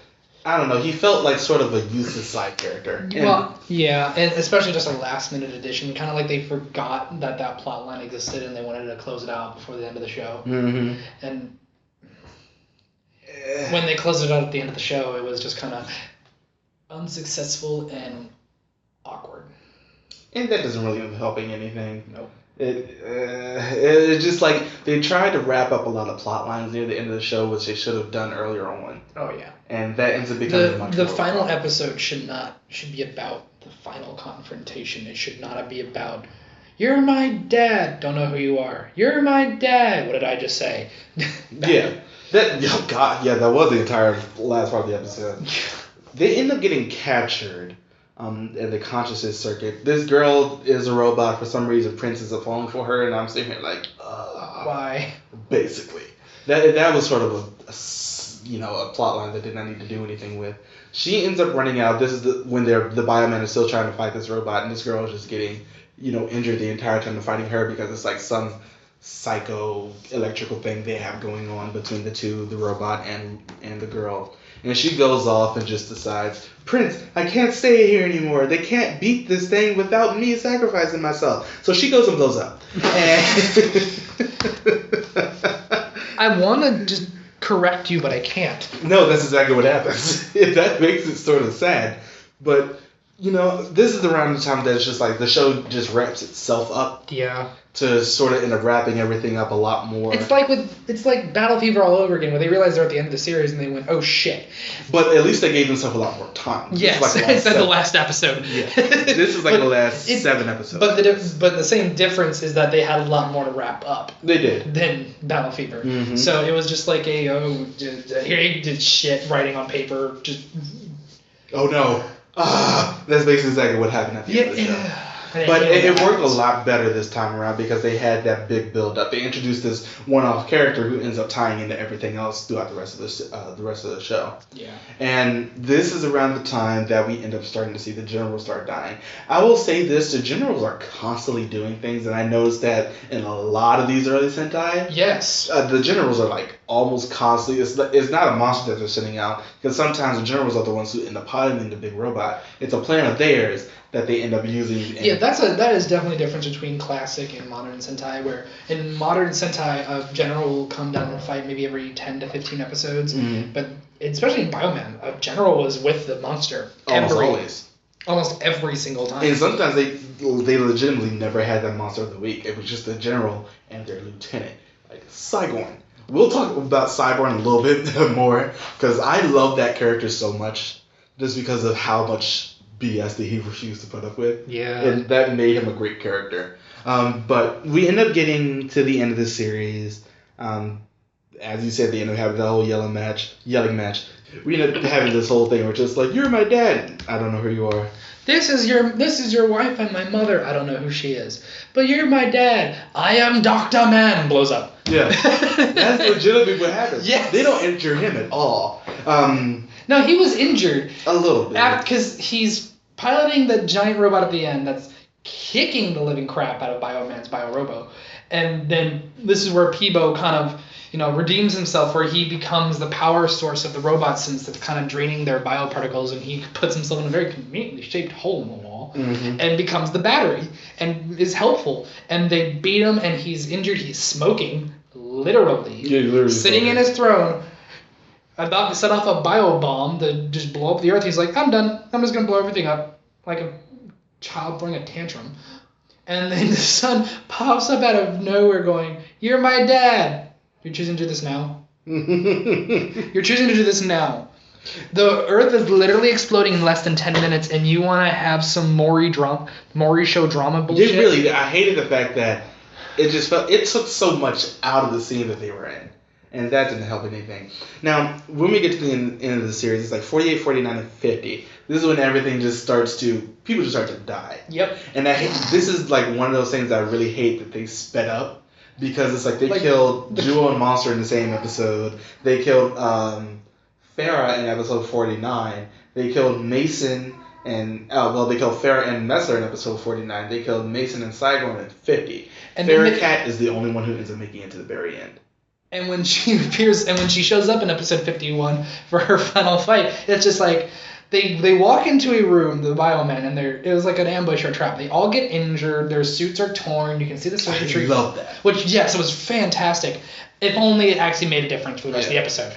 I don't know, he felt like sort of a useless side character. Well, yeah, and especially just a last-minute addition, kind of like they forgot that plot line existed and they wanted to close it out before the end of the show. Mm-hmm. And when they closed it out at the end of the show, it was just kind of unsuccessful and awkward. And that doesn't really end up helping anything. Nope. It's just like they tried to wrap up a lot of plot lines near the end of the show, which they should have done earlier on. Oh yeah. And that ends up becoming much the final episode should be about the final confrontation. It should not be about "You're my dad." Don't know who you are. You're my dad. What did I just say? Yeah. That was the entire last part of the episode. They end up getting captured in the consciousness circuit. This girl is a robot. For some reason, Prince is falling for her, and I'm sitting here like, why? Basically. That was sort of a plot line that did not need to do anything with. She ends up running out. This is when the Bioman is still trying to fight this robot, and this girl is just getting, injured the entire time of fighting her because it's like some psycho electrical thing they have going on between the two, the robot and the girl. And she goes off and just decides, Prince, I can't stay here anymore. They can't beat this thing without me sacrificing myself. So she goes and blows up. I want to just correct you, but I can't. No, that's exactly what happens. That makes it sort of sad. But, this is around the time that it's just like the show just wraps itself up. Yeah. To sort of end up wrapping everything up a lot more. It's like Battle Fever all over again, where they realized they're at the end of the series and they went, oh shit. But at least they gave themselves a lot more time. Yes, instead of the last episode. Yeah. This is like the last 7 episodes. But the same difference is that they had a lot more to wrap up. They did. Than Battle Fever. Mm-hmm. So it was just like here he did shit writing on paper. Just. Oh no. That's basically exactly what happened at the end of the show. But it worked a lot better this time around because they had that big build up. They introduced this one-off character who ends up tying into everything else throughout the rest of the show. Yeah. And this is around the time that we end up starting to see the generals start dying. I will say this: the generals are constantly doing things, and I noticed that in a lot of these early Sentai. Yes. The generals are like almost constantly. It's not a monster that they're sending out because sometimes the generals are the ones who end up piloting the big robot. It's a plan of theirs that they end up using. Yeah, that is definitely a difference between classic and modern Sentai, where in modern Sentai, a general will come down and fight maybe every 10 to 15 episodes, but especially in Bioman, a general was with the monster almost every single time. And sometimes they legitimately never had that monster of the week. It was just the general and their lieutenant, like Cyborn. We'll talk about Cyborn a little bit more, because I love that character so much, just because of how much BS that he refused to put up with. Yeah. And that made him a great character. But we end up getting to the end of the series. As you said, they end up having the whole yelling match. We end up having this whole thing where it's just like, you're my dad. I don't know who you are. This is your wife and my mother. I don't know who she is. But you're my dad. I am Dr. Man. Blows up. Yeah. That's legitimately what happens. Yes. They don't injure him at all. No, he was injured. A little bit. Because he's piloting the giant robot at the end that's kicking the living crap out of Bioman's Biorobo. And then this is where Peebo kind of, redeems himself, where he becomes the power source of the robot, since it's kind of draining their bioparticles, and he puts himself in a very conveniently shaped hole in the wall and becomes the battery and is helpful. And they beat him, and he's injured. He's smoking, literally sitting smoking in his throne, about to set off a bio bomb to just blow up the earth. He's like, I'm done. I'm just going to blow everything up, like a child throwing a tantrum. And then the son pops up out of nowhere going, you're my dad. You're choosing to do this now? You're choosing to do this now. The Earth is literally exploding in less than 10 minutes, and you want to have some Maury show drama bullshit? It really, I hated the fact that it just felt, it took so much out of the scene that they were in. And that didn't help anything. Now, when we get to the end of the series, it's like 48, 49, and 50. This is when everything just starts to, people just start to die. Yep. And this is like one of those things I really hate that they sped up. Because it's like they killed Jewel and Monster in the same episode. They killed Farah in episode 49. They killed Mason and, they killed Farah and Messler in episode 49. They killed Mason and Saigon in 50. And Farah Cat is the only one who ends up making it to the very end. And when she appears, and when she shows up in episode 51 for her final fight, it's just like they walk into a room, the Bioman, and it was like an ambush or trap. They all get injured. Their suits are torn. You can see the circuitry. I love that. Which, yes, it was fantastic. If only it actually made a difference for the rest of the episode.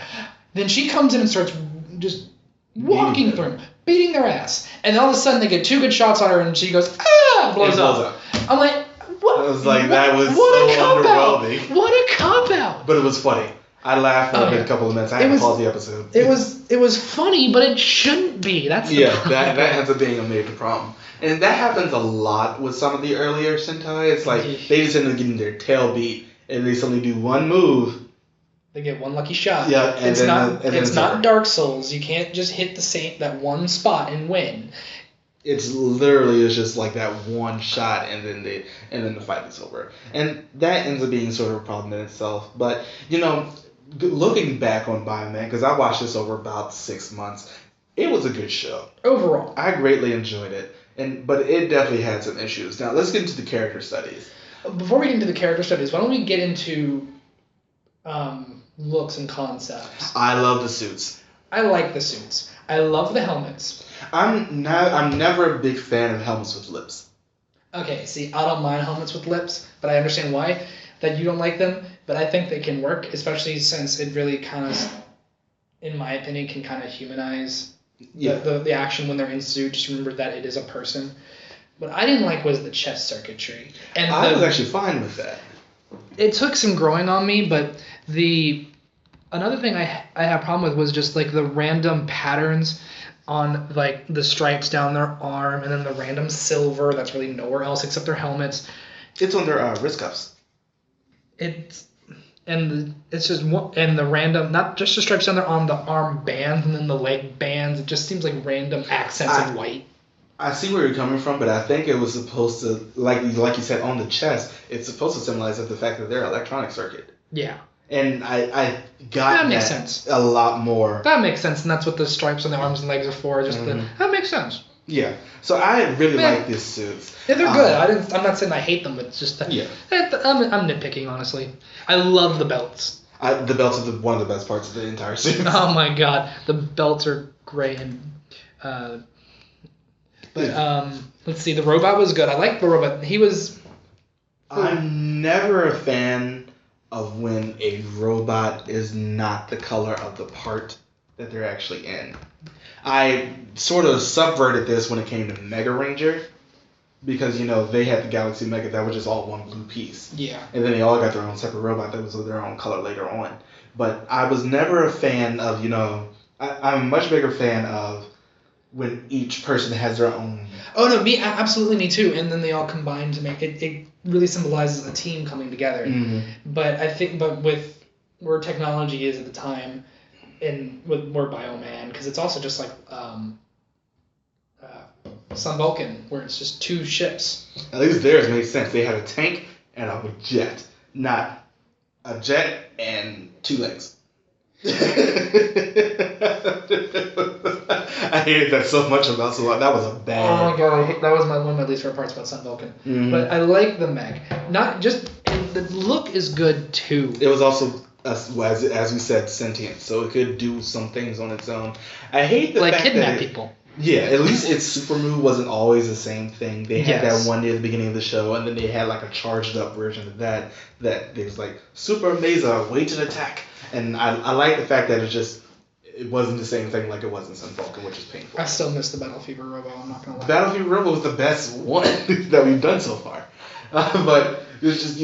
Then she comes in and starts just walking through them, beating their ass. And then all of a sudden they get 2 good shots on her, and she goes, ah, blows up. I'm like, what? I was like, that was so underwhelming. What a cop-out. But it was funny. I laughed for a couple of minutes. I had to pause the episode. It was funny, but it shouldn't be. That's the problem. that ends up being a major problem. And that happens a lot with some of the earlier Sentai. It's like they just end up getting their tail beat, and they suddenly do one move. They get one lucky shot. Yeah, and it's not Dark Souls. You can't just hit that one spot and win. It's literally just like that one shot, and then the fight is over, and that ends up being sort of a problem in itself. But looking back on Bioman, because I watched this over about 6 months, it was a good show overall. I greatly enjoyed it, but it definitely had some issues. Now let's get into the character studies. Before we get into the character studies, why don't we get into looks and concepts? I love the suits. I like the suits. I love the helmets. I'm never a big fan of helmets with lips. Okay, see, I don't mind helmets with lips, but I understand why that you don't like them. But I think they can work, especially since it really kind of, in my opinion, can kind of humanize the action when they're in suit. Just remember that it is a person. What I didn't like was the chest circuitry. And I was actually fine with that. It took some growing on me, but another thing I had a problem with was just like the random patterns on like the stripes down their arm, and then the random silver that's really nowhere else except their helmets. It's on their wrist cuffs. It's just one, and the random, not just the stripes down their arm, the arm bands and then the leg bands. It just seems like random accents in white. I see where you're coming from, but I think it was supposed to, like you said, on the chest, it's supposed to symbolize the fact that they're electronic circuit. Yeah. And I got that makes sense. A lot more. That makes sense, and that's what the stripes on the arms and legs are for. That makes sense. Yeah. So I really like these suits. Yeah, they're good. I'm not saying I hate them. It's just that I'm nitpicking, honestly. I love the belts. The belts are one of the best parts of the entire suit. Oh my god, the belts are great. And let's see. The robot was good. I like the robot. He was. I'm never a fan of when a robot is not the color of the part that they're actually in. I sort of subverted this when it came to Mega Ranger, because they had the Galaxy Mega that was just all one blue piece. Yeah. And then they all got their own separate robot that was their own color later on. But I was never a fan of I'm a much bigger fan of when each person has their own. Oh no, absolutely me too. And then they all combine to make it. It really symbolizes a team coming together. Mm-hmm. But I think, with where technology is at the time, and with more Bioman, because it's also just like Sun Vulcan, where it's just 2 ships. At least theirs makes sense. They had a tank and a jet, not a jet and 2 legs. I hated that so much about Silva. That was a bad. Oh my god, that was one of my least favorite parts about Sun Vulcan. Mm-hmm. But I like the mech. Not just the look is good too. It was also, as we said, sentient, so it could do some things on its own. I hate the fact kidnap that people. Yeah, at least its super move wasn't always the same thing. They had that one near the beginning of the show, and then they had like a charged up version of that it was like Super Mesa, wait to attack. And I like the fact that it wasn't the same thing like it was in Sun Vulcan, which is painful. I still miss the Battle Fever Robo, I'm not gonna lie. Battle Fever Robo was the best one that we've done so far. But it was just,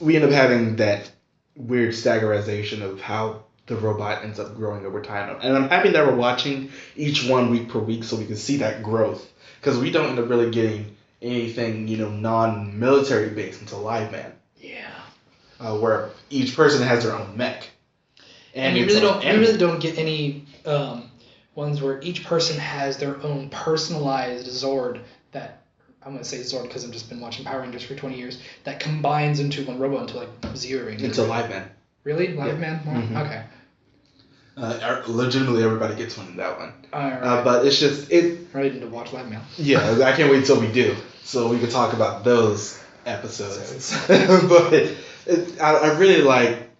we end up having that weird staggerization of how the robot ends up growing over time. And I'm happy that we're watching each one week per week so we can see that growth. Because we don't end up really getting anything, non-military based until Live Man. Yeah. Where each person has their own mech. And we really don't get any ones where each person has their own personalized Zord that, I'm going to say Zord because I've just been watching Power Rangers for 20 years, that combines into one robot into like Zero Ranger. Into Live Man. Really? Live Man? Mm-hmm. Okay. Legitimately, everybody gets one in that one. Alright. But it's just... I really need to watch Live Man. Yeah, I can't wait till we do. So we can talk about those episodes. But I really like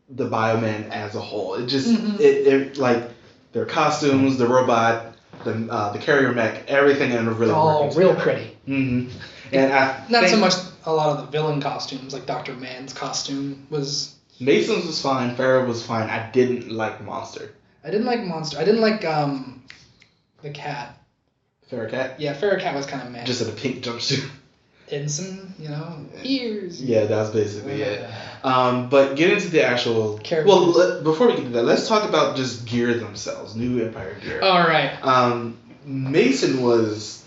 the Bioman as a whole. It just... It like their costumes, the robot, the carrier mech, everything in it really working real together. pretty. Mm-hmm. And not so much a lot of the villain costumes, like Dr. Man's costume was... Mason's was fine. Farrah was fine. I didn't like Monster. I didn't like Monster. I didn't like the cat. Farrah Cat? Yeah, Farrah Cat was kind of mad. Just in a pink jumpsuit. And some, ears. Yeah, that's basically it. But get into the actual... Characters. Well, before we get to that, let's talk about just gear themselves. New Empire gear. All right. Mason was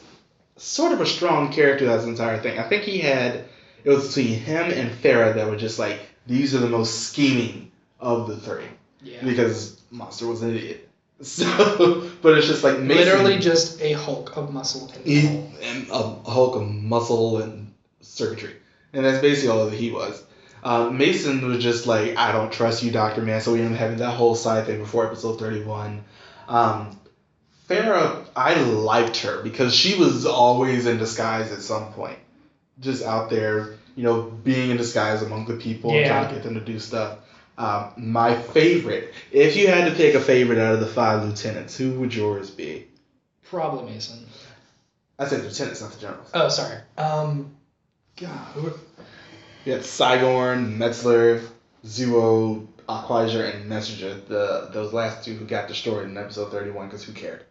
sort of a strong character that entire thing. I think it was between him and Farrah that were just like, these are the most scheming of the three. Yeah. Because Monster was an idiot. So, but it's just like Mason, literally just a Hulk of muscle and a Hulk of muscle and circuitry, and that's basically all that he was. Mason was just like, I don't trust you, Dr. Man. So we ended up having that whole side thing before episode 31. Farrah, I liked her because she was always in disguise at some point, just out there, being in disguise among the people and trying to get them to do stuff. My favorite, if you had to pick a favorite out of the 5 lieutenants, who would yours be? Probably Mason. I said lieutenants, not the generals. Oh, sorry. God. You had Saigon, Metzler, Zuo, Aquasia, and Messenger. Those last two who got destroyed in episode 31 because who cared?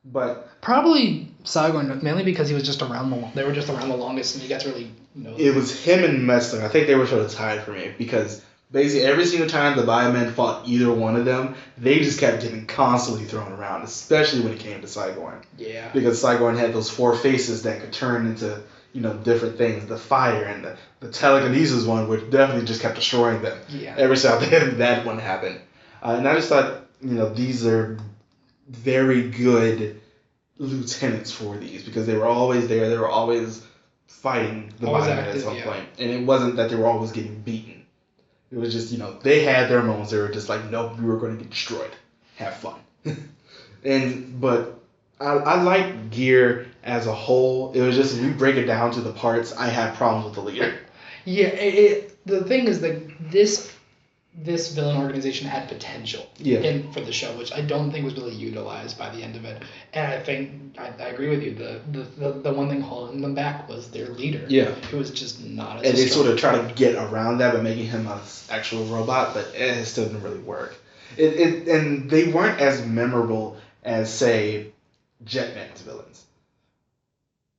But probably Saigon, mainly because he was just around they were just around the longest, and you got to really It was him and Metzler. I think they were sort of tied for me because basically every single time the Biomen fought either one of them, they just kept getting constantly thrown around, especially when it came to Saigon. Yeah. Because Saigon had those 4 faces that could turn into, different things. The fire and the telekinesis one, which definitely just kept destroying them. Yeah. Every time that one happened. And I just thought, these are very good lieutenants for these because they were always there. They were always fighting the Biomen at some point. And it wasn't that they were always getting beaten. It was just, they had their moments. They were just like, nope, we were going to get destroyed. Have fun. But I like gear as a whole. It was just, if we break it down to the parts, I had problems with the leader. Yeah, the thing is that this villain organization had potential for the show, which I don't think was really utilized by the end of it. And I think I agree with you. The one thing holding them back was their leader. Yeah, who was just not as and they strong. sort of try to get around that by making him an actual robot, but it still didn't really work. And they weren't as memorable as, say, Jetman's villains.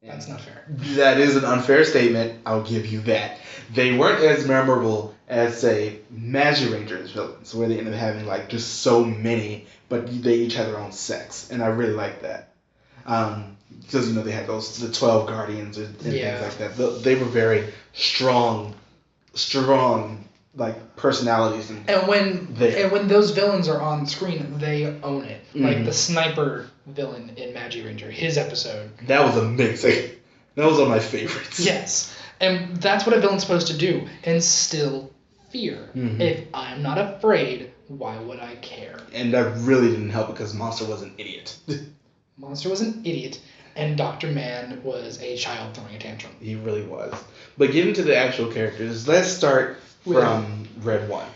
That's not fair. That is an unfair statement. I'll give you that. They weren't as memorable as, say, Magic Rangers villains, where they ended up having just so many, but they each had their own sex, and I really like that. Because they had the 12 Guardians and things like that. They were very strong personalities. And when those villains are on screen, they own it. Mm-hmm. Like the sniper villain in Magic Ranger, his episode. That was amazing. That was one of my favorites. Yes. And that's what a villain's supposed to do. Instill fear. Mm-hmm. If I'm not afraid, why would I care? And that really didn't help because Monster was an idiot. Monster was an idiot, and Dr. Man was a child throwing a tantrum. He really was. But getting to the actual characters, let's start from Red 1.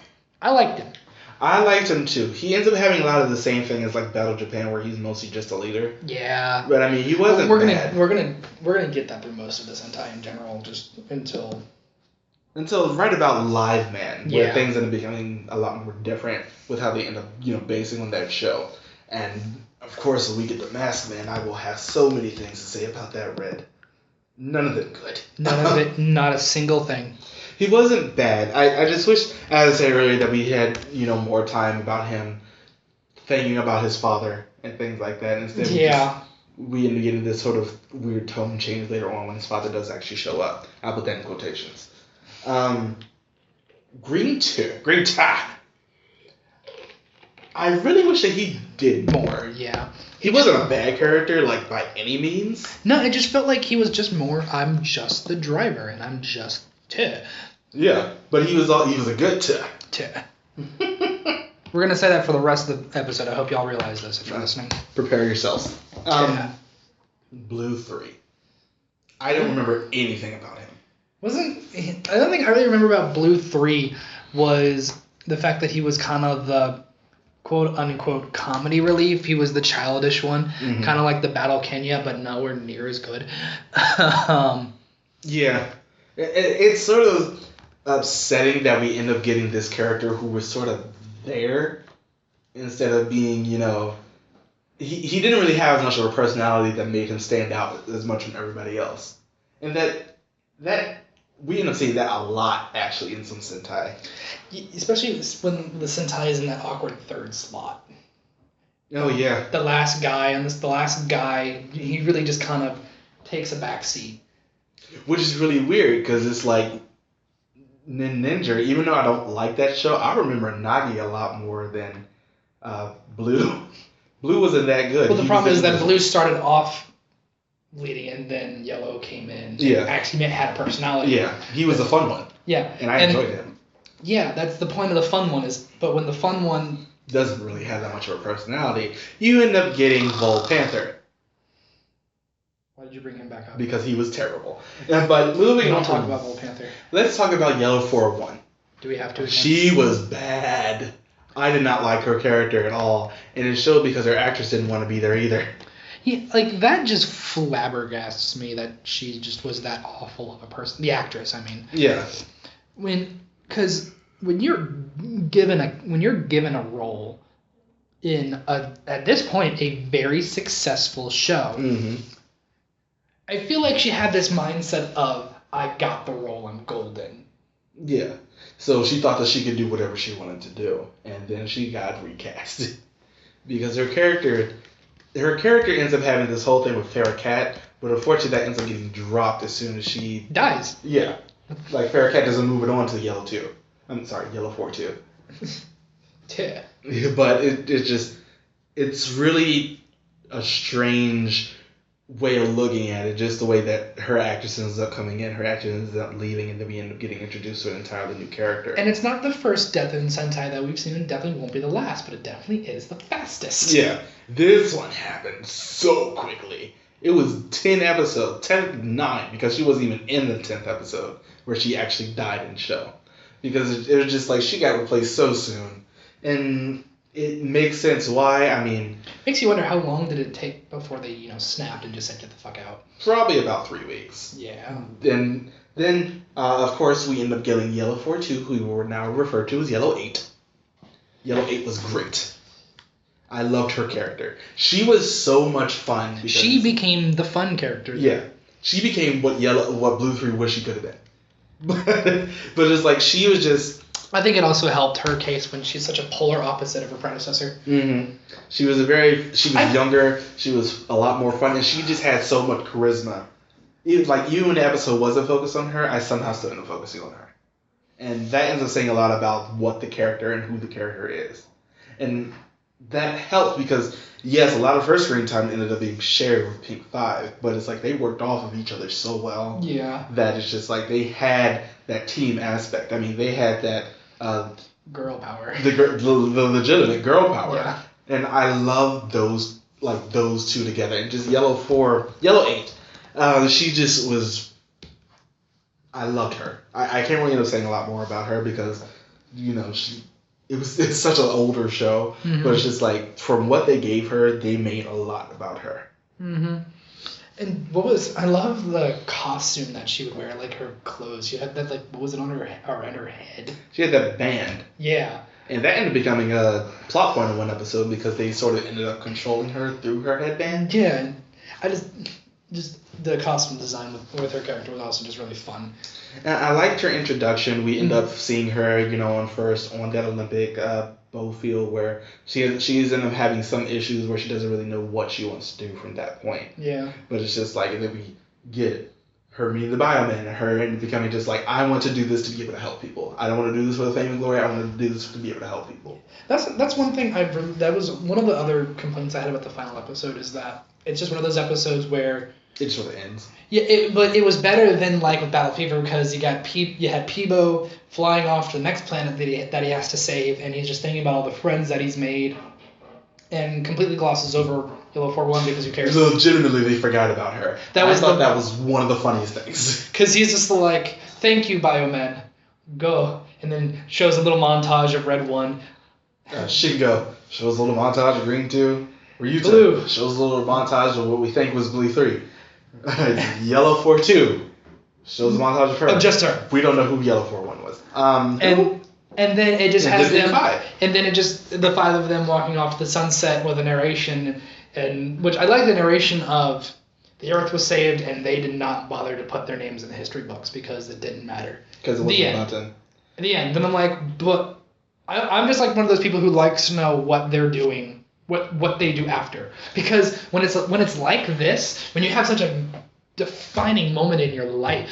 I liked him. I liked him too. He ends up having a lot of the same thing as Battle Japan, where he's mostly just a leader. Yeah. But I mean, he wasn't bad. We're gonna get that through most of the Sentai in general, just until right about Live Man, where things end up becoming a lot more different with how they end up, basing on that show. And of course, when we get to Mask Man, I will have so many things to say about that Red. None of them good. None of it. Not a single thing. He wasn't bad. I just wish, as I said earlier, that we had, more time about him thinking about his father and things like that. Instead, we end up getting this sort of weird tone change later on when his father does actually show up. I'll put that in quotations. Green Tie. I really wish that he did more. Yeah. He wasn't a bad character, like, by any means. No, it just felt like he was just more, I'm just the driver, and I'm just Te. Yeah, but he was a good Te. We're going to say that for the rest of the episode. I hope y'all realize this if you're listening. Prepare yourselves. Blue 3. I don't remember anything about him. I don't think I really remember about Blue 3 was the fact that he was kind of the quote-unquote comedy relief. He was the childish one, kind of like the Battle Kenya, but nowhere near as good. Yeah. It's sort of upsetting that we end up getting this character who was sort of there instead of being, he didn't really have as much of a personality that made him stand out as much from everybody else. And that we end up seeing that a lot, actually, in some Sentai. Especially when the Sentai is in that awkward third slot. Oh, yeah. The last guy, he really just kind of takes a back seat. Which is really weird, because it's like, Ninja, even though I don't like that show, I remember Nagi a lot more than Blue. Blue wasn't that good. Well, the problem is that Blue started off leading, and then Yellow came in. Yeah. Actually had a personality. Yeah, he was a fun one. Yeah. And I enjoyed him. Yeah, that's the point of the fun one but when the fun one doesn't really have that much of a personality, you end up getting Vol Panther. Why did you bring him back up? Because he was terrible. But moving on. Talk about Vol Panther. Let's talk about Yellow 401. Do we have to? Again? She was bad. I did not like her character at all, and it showed because her actress didn't want to be there either. Yeah, like that just flabbergasts me that she just was that awful of a person. The actress, I mean. Yeah. Because when you're given a role in at this point a very successful show, I feel like she had this mindset of I got the role, I'm golden. Yeah. So she thought that she could do whatever she wanted to do, and then she got recast because her character ends up having this whole thing with Farrah Cat, but unfortunately that ends up getting dropped as soon as she dies. Yeah. Like, Farrah Cat doesn't move it on to Yellow 2. I'm sorry, Yellow 4-2. Yeah. But it's really a strange way of looking at it, just the way that her actress ends up coming in, her actress ends up leaving, and then we end up getting introduced to an entirely new character. And it's not the first death in Sentai that we've seen, and definitely won't be the last, but it definitely is the fastest. Yeah. This one happened so quickly. It was 10 episodes, 9, because she wasn't even in the 10th episode where she actually died in the show. Because it was just like she got replaced so soon. And it makes sense why. I mean... Makes you wonder how long did it take before they, snapped and just said, get the fuck out. Probably about 3 weeks. Yeah. Then of course, we end up getting Yellow 4-2, who we now refer to as Yellow 8. Yellow 8 was great. I loved her character. She was so much fun. Because, she became the fun character. Yeah. She became what Blue 3 wished she could have been. But it's like she was just... I think it also helped her case when she's such a polar opposite of her predecessor. Mm-hmm. She was younger, she was a lot more fun, and she just had so much charisma. Even when the episode wasn't focused on her, I somehow still ended up focusing on her. And that ends up saying a lot about what the character and who the character is. And that helped because, yes, a lot of her screen time ended up being shared with Pink 5, but it's like they worked off of each other so well. Yeah. That it's just like they had that team aspect. I mean, they had that... girl power. The legitimate girl power. Yeah. And I love those two together. And just Yellow 8. She just was... I loved her. I can't really end up saying a lot more about her because, it's such an older show, but it's just like, from what they gave her, they made a lot about her. Mm-hmm. And I love the costume that she would wear, like her clothes. She had that, what was it on her head? She had that band. Yeah. And that ended up becoming a plot point in one episode because they sort of ended up controlling her through her headband. Yeah. just the costume design with her character was also just really fun. And I liked her introduction. We end up seeing her, on that Olympic bow field where she's ended up having some issues where she doesn't really know what she wants to do from that point. Yeah. But it's just like, and then we get her meeting the Bioman and her and becoming just like, I want to do this to be able to help people. I don't want to do this for the fame and glory. I want to do this to be able to help people. That's one thing that was one of the other complaints I had about the final episode, is that it's just one of those episodes where it just sort of ends. Yeah, but it was better than like with Battle Fever, because you had Peebo flying off to the next planet that he has to save, and he's just thinking about all the friends that he's made, and completely glosses over Yellow 41 because who cares? Legitimately, they forgot about her. I thought that was one of the funniest things. Because he's just like, thank you, Bioman, go, and then shows a little montage of Red 1. Shingo shows a little montage of Green 2. Ryuta Blue shows a little montage of what we think was Blue 3. Yellow 4-2 shows a montage of her. Of just her. We don't know who Yellow 4-1 was. And then it just has them. Five. And then the 5 of them walking off to the sunset with a narration, and which I like the narration of the Earth was saved and they did not bother to put their names in the history books because it didn't matter. Because it wasn't about them. At the end. Then I'm like, but I'm just like one of those people who likes to know what they're doing. What they do after, because when it's like this, when you have such a defining moment in your life,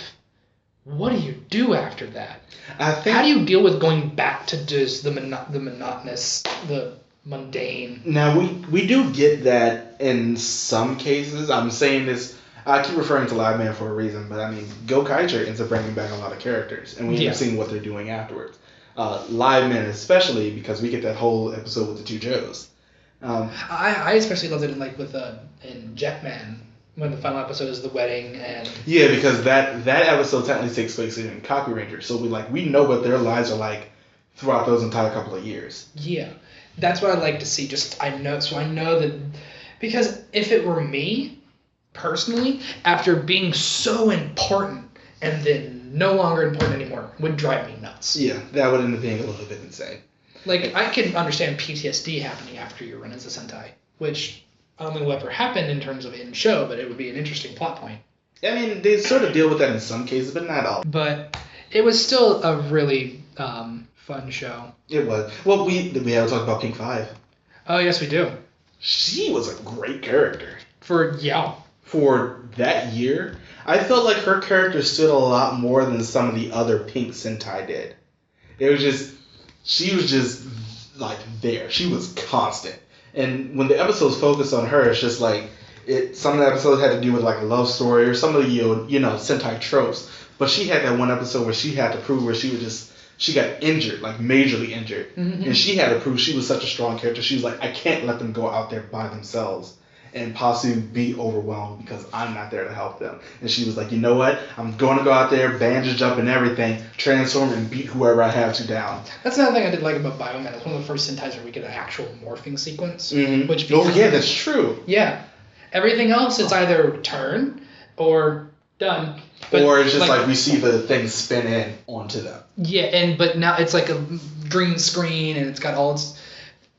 what do you do after that? How do you deal with going back to just the monotonous, the mundane? Now we do get that in some cases. I'm saying this. I keep referring to Live Man for a reason, but I mean, Go Kaiser ends up bringing back a lot of characters, and we end up seeing what they're doing afterwards. Live Man especially, because we get that whole episode with the 2 Joes. I especially loved it in Jetman, when the final episode is the wedding, and yeah, because that episode technically takes place in Kaku Ranger, so we know what their lives are like throughout those entire couple of years. Yeah, that's what I'd like to see. I know that, because if it were me personally, after being so important and then no longer important anymore, would drive me nuts. Yeah, that would end up being a little bit insane. Like, I can understand PTSD happening after you run as a Sentai, which I don't think will ever happen in terms of in-show, but it would be an interesting plot point. I mean, they sort of deal with that in some cases, but not all. But it was still a really fun show. It was. Well, we have to talk about Pink 5. Oh, yes, we do. She was a great character. For that year, I felt like her character stood a lot more than some of the other Pink Sentai did. She was just like there. She was constant. And when the episodes focused on her, it's just like some of the episodes had to do with like a love story or some of the Sentai tropes. But she had that one episode where she had to prove where she got injured, like majorly injured. Mm-hmm. And she had to prove she was such a strong character. She was like, I can't let them go out there by themselves and possibly be overwhelmed because I'm not there to help them. And she was like, you know what? I'm going to go out there, bandage jump and everything, transform and beat whoever I have to down. That's another thing I did like about Bioman. It's one of the first Sentai's where we get an actual morphing sequence. Mm-hmm. That's true. Yeah. Everything else, it's either turn or done. But or it's just like we see the thing spin in onto them. Yeah, but now it's like a green screen and it's got all its...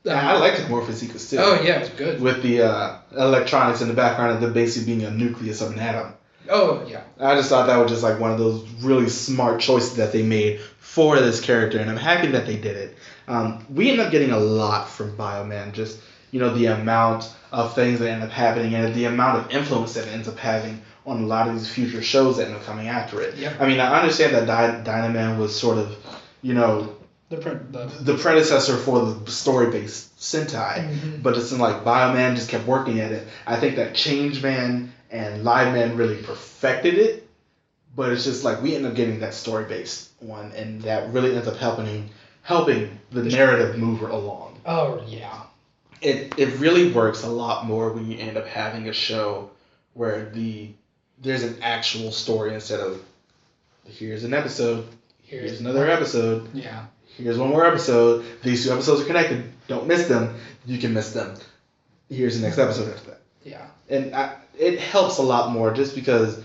I liked the morphing sequence too. Oh yeah, it was good. With the electronics in the background and the basically being a nucleus of an atom. Oh yeah. I just thought that was just like one of those really smart choices that they made for this character, and I'm happy that they did it. We end up getting a lot from Bioman, just the amount of things that end up happening and the amount of influence that it ends up having on a lot of these future shows that end up coming after it. Yep. I mean, I understand that Dynaman was sort of, the predecessor for the story-based Sentai, mm-hmm. But it's like Bioman just kept working at it. I think that Changeman and Liveman really perfected it, but it's just like we end up getting that story-based one, and that really ends up helping the narrative move along. Oh yeah. It really works a lot more when you end up having a show where there's an actual story instead of here's an episode, here's another episode. Yeah. Here's one more episode. These 2 episodes are connected. Don't miss them. You can miss them. Here's the next episode after that. Yeah. And it helps a lot more just because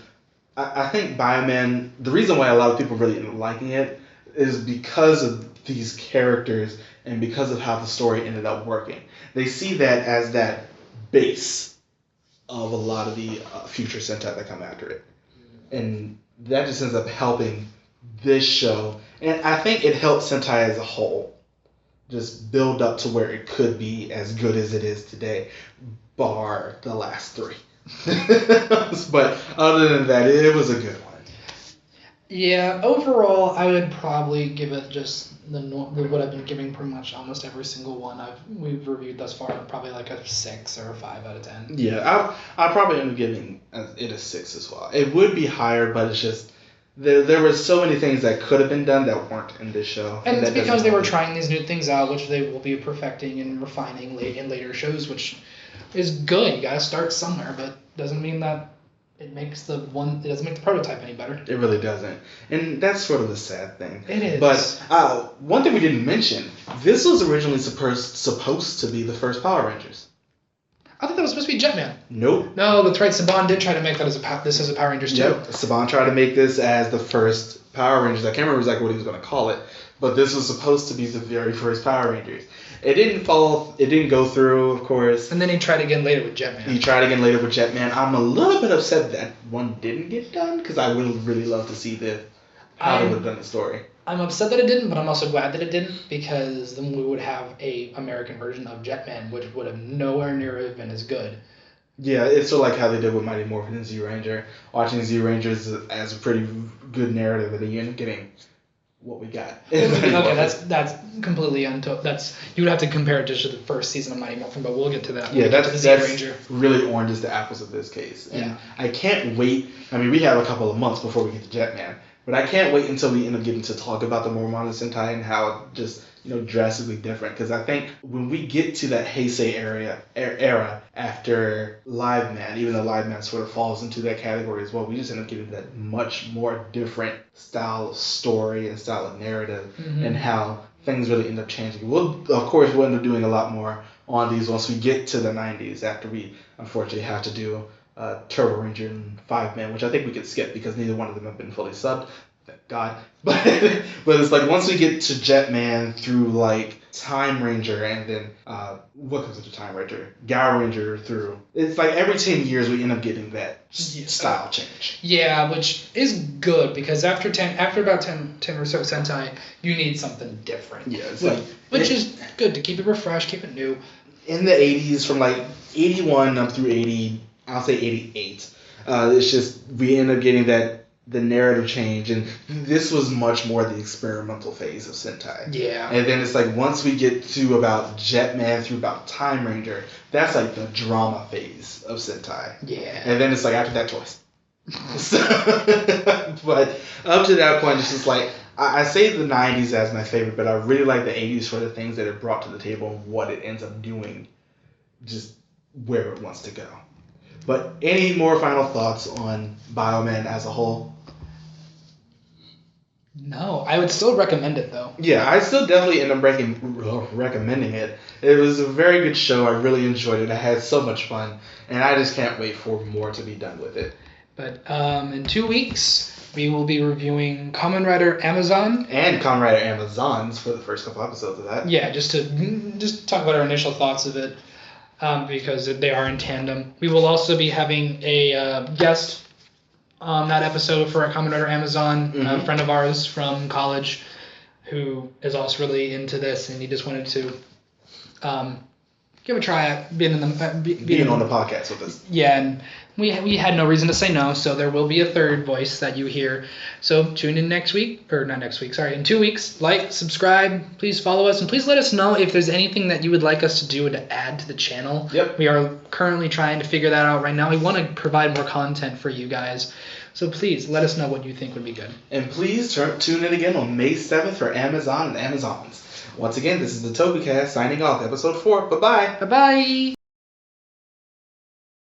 I think Bioman, the reason why a lot of people really end up liking it is because of these characters and because of how the story ended up working. They see that as that base of a lot of the future Sentai that come after it. And that just ends up helping this show. And I think it helps Sentai as a whole just build up to where it could be as good as it is today, bar the last 3. But other than that, it was a good one. Yeah, overall, I would probably give it just what I've been giving pretty much almost every single one we've reviewed thus far, probably like a 6 or a 5 out of 10. Yeah, I'll probably end up giving it a 6 as well. It would be higher, but it's just there were so many things that could have been done that weren't in this show. And it's because they were trying these new things out, which they will be perfecting and refining in later shows, which is good. You gotta start somewhere, but doesn't mean that it doesn't make the prototype any better. It really doesn't. And that's sort of the sad thing. It is. But one thing we didn't mention, this was originally supposed to be the first Power Rangers. I thought that was supposed to be Jetman. Nope. No, that's right. Saban did try to make that as a Power Rangers too. Yep. Saban tried to make this as the first Power Rangers. I can't remember exactly what he was going to call it, but this was supposed to be the very first Power Rangers. It didn't go through, of course. And then he tried again later with Jetman. I'm a little bit upset that one didn't get done, because I would really love to see how they would have done the story. I'm upset that it didn't, but I'm also glad that it didn't, because then we would have a American version of Jetman, which would have nowhere near been as good. Yeah, it's sort of like how they did with Mighty Morphin and Z-Ranger. Watching Z-Rangers as a pretty good narrative, and then you end up getting what we got. Okay, that's completely you would have to compare it just to the first season of Mighty Morphin, but we'll get to that. Yeah, that's really oranges to apples of this case. And yeah. I can't wait. I mean, we have a couple of months before we get to Jetman, but I can't wait until we end up getting to talk about the more modern Sentai and how it just drastically different. Because I think when we get to that Heisei era after Live Man, even though Live Man sort of falls into that category as well, we just end up getting that much more different style of story and style of narrative, and how things really end up changing. We'll end up doing a lot more on these once we get to the 90s, after we unfortunately have to do Turbo Ranger and 5-Man, which I think we could skip because neither one of them have been fully subbed. Thank God. But it's like once we get to Jetman through like Time Ranger, and then what comes after Time Ranger? Garo Ranger through. It's like every 10 years we end up getting that style change. Yeah, which is good, because after about 10 or so Sentai, you need something different. Yeah, which is good to keep it refreshed, keep it new. In the 80s, from like 81 up through 80, I'll say 88. It's just we end up getting the narrative change, and this was much more the experimental phase of Sentai. Yeah. And then it's like once we get to about Jetman through about Time Ranger, that's like the drama phase of Sentai. Yeah. And then it's like after that, toys. But up to that point, it's just like I say the 90s as my favorite, but I really like the 80s for the things that it brought to the table and what it ends up doing, just where it wants to go. But any more final thoughts on Bioman as a whole? No, I would still recommend it though. Yeah, I still definitely end up recommending it. It was a very good show. I really enjoyed it. I had so much fun, and I just can't wait for more to be done with it. But in 2 weeks, we will be reviewing Kamen Rider Amazon. And Kamen Rider Amazons for the first couple episodes of that. Yeah, just to talk about our initial thoughts of it, because they are in tandem. We will also be having a guest on that episode for a Kamen Rider Amazon, a friend of ours from college who is also really into this, and he just wanted to give a try at being on the podcast with us. Yeah, and we had no reason to say no, so there will be a third voice that you hear. So tune in in 2 weeks. Like, subscribe, please follow us, and please let us know if there's anything that you would like us to do to add to the channel. Yep. We are currently trying to figure that out right now. We want to provide more content for you guys. So please let us know what you think would be good. And please tune in again on May 7th for Amazon and Amazons. Once again, this is the Tokucast signing off, episode 4. Bye-bye. Bye-bye.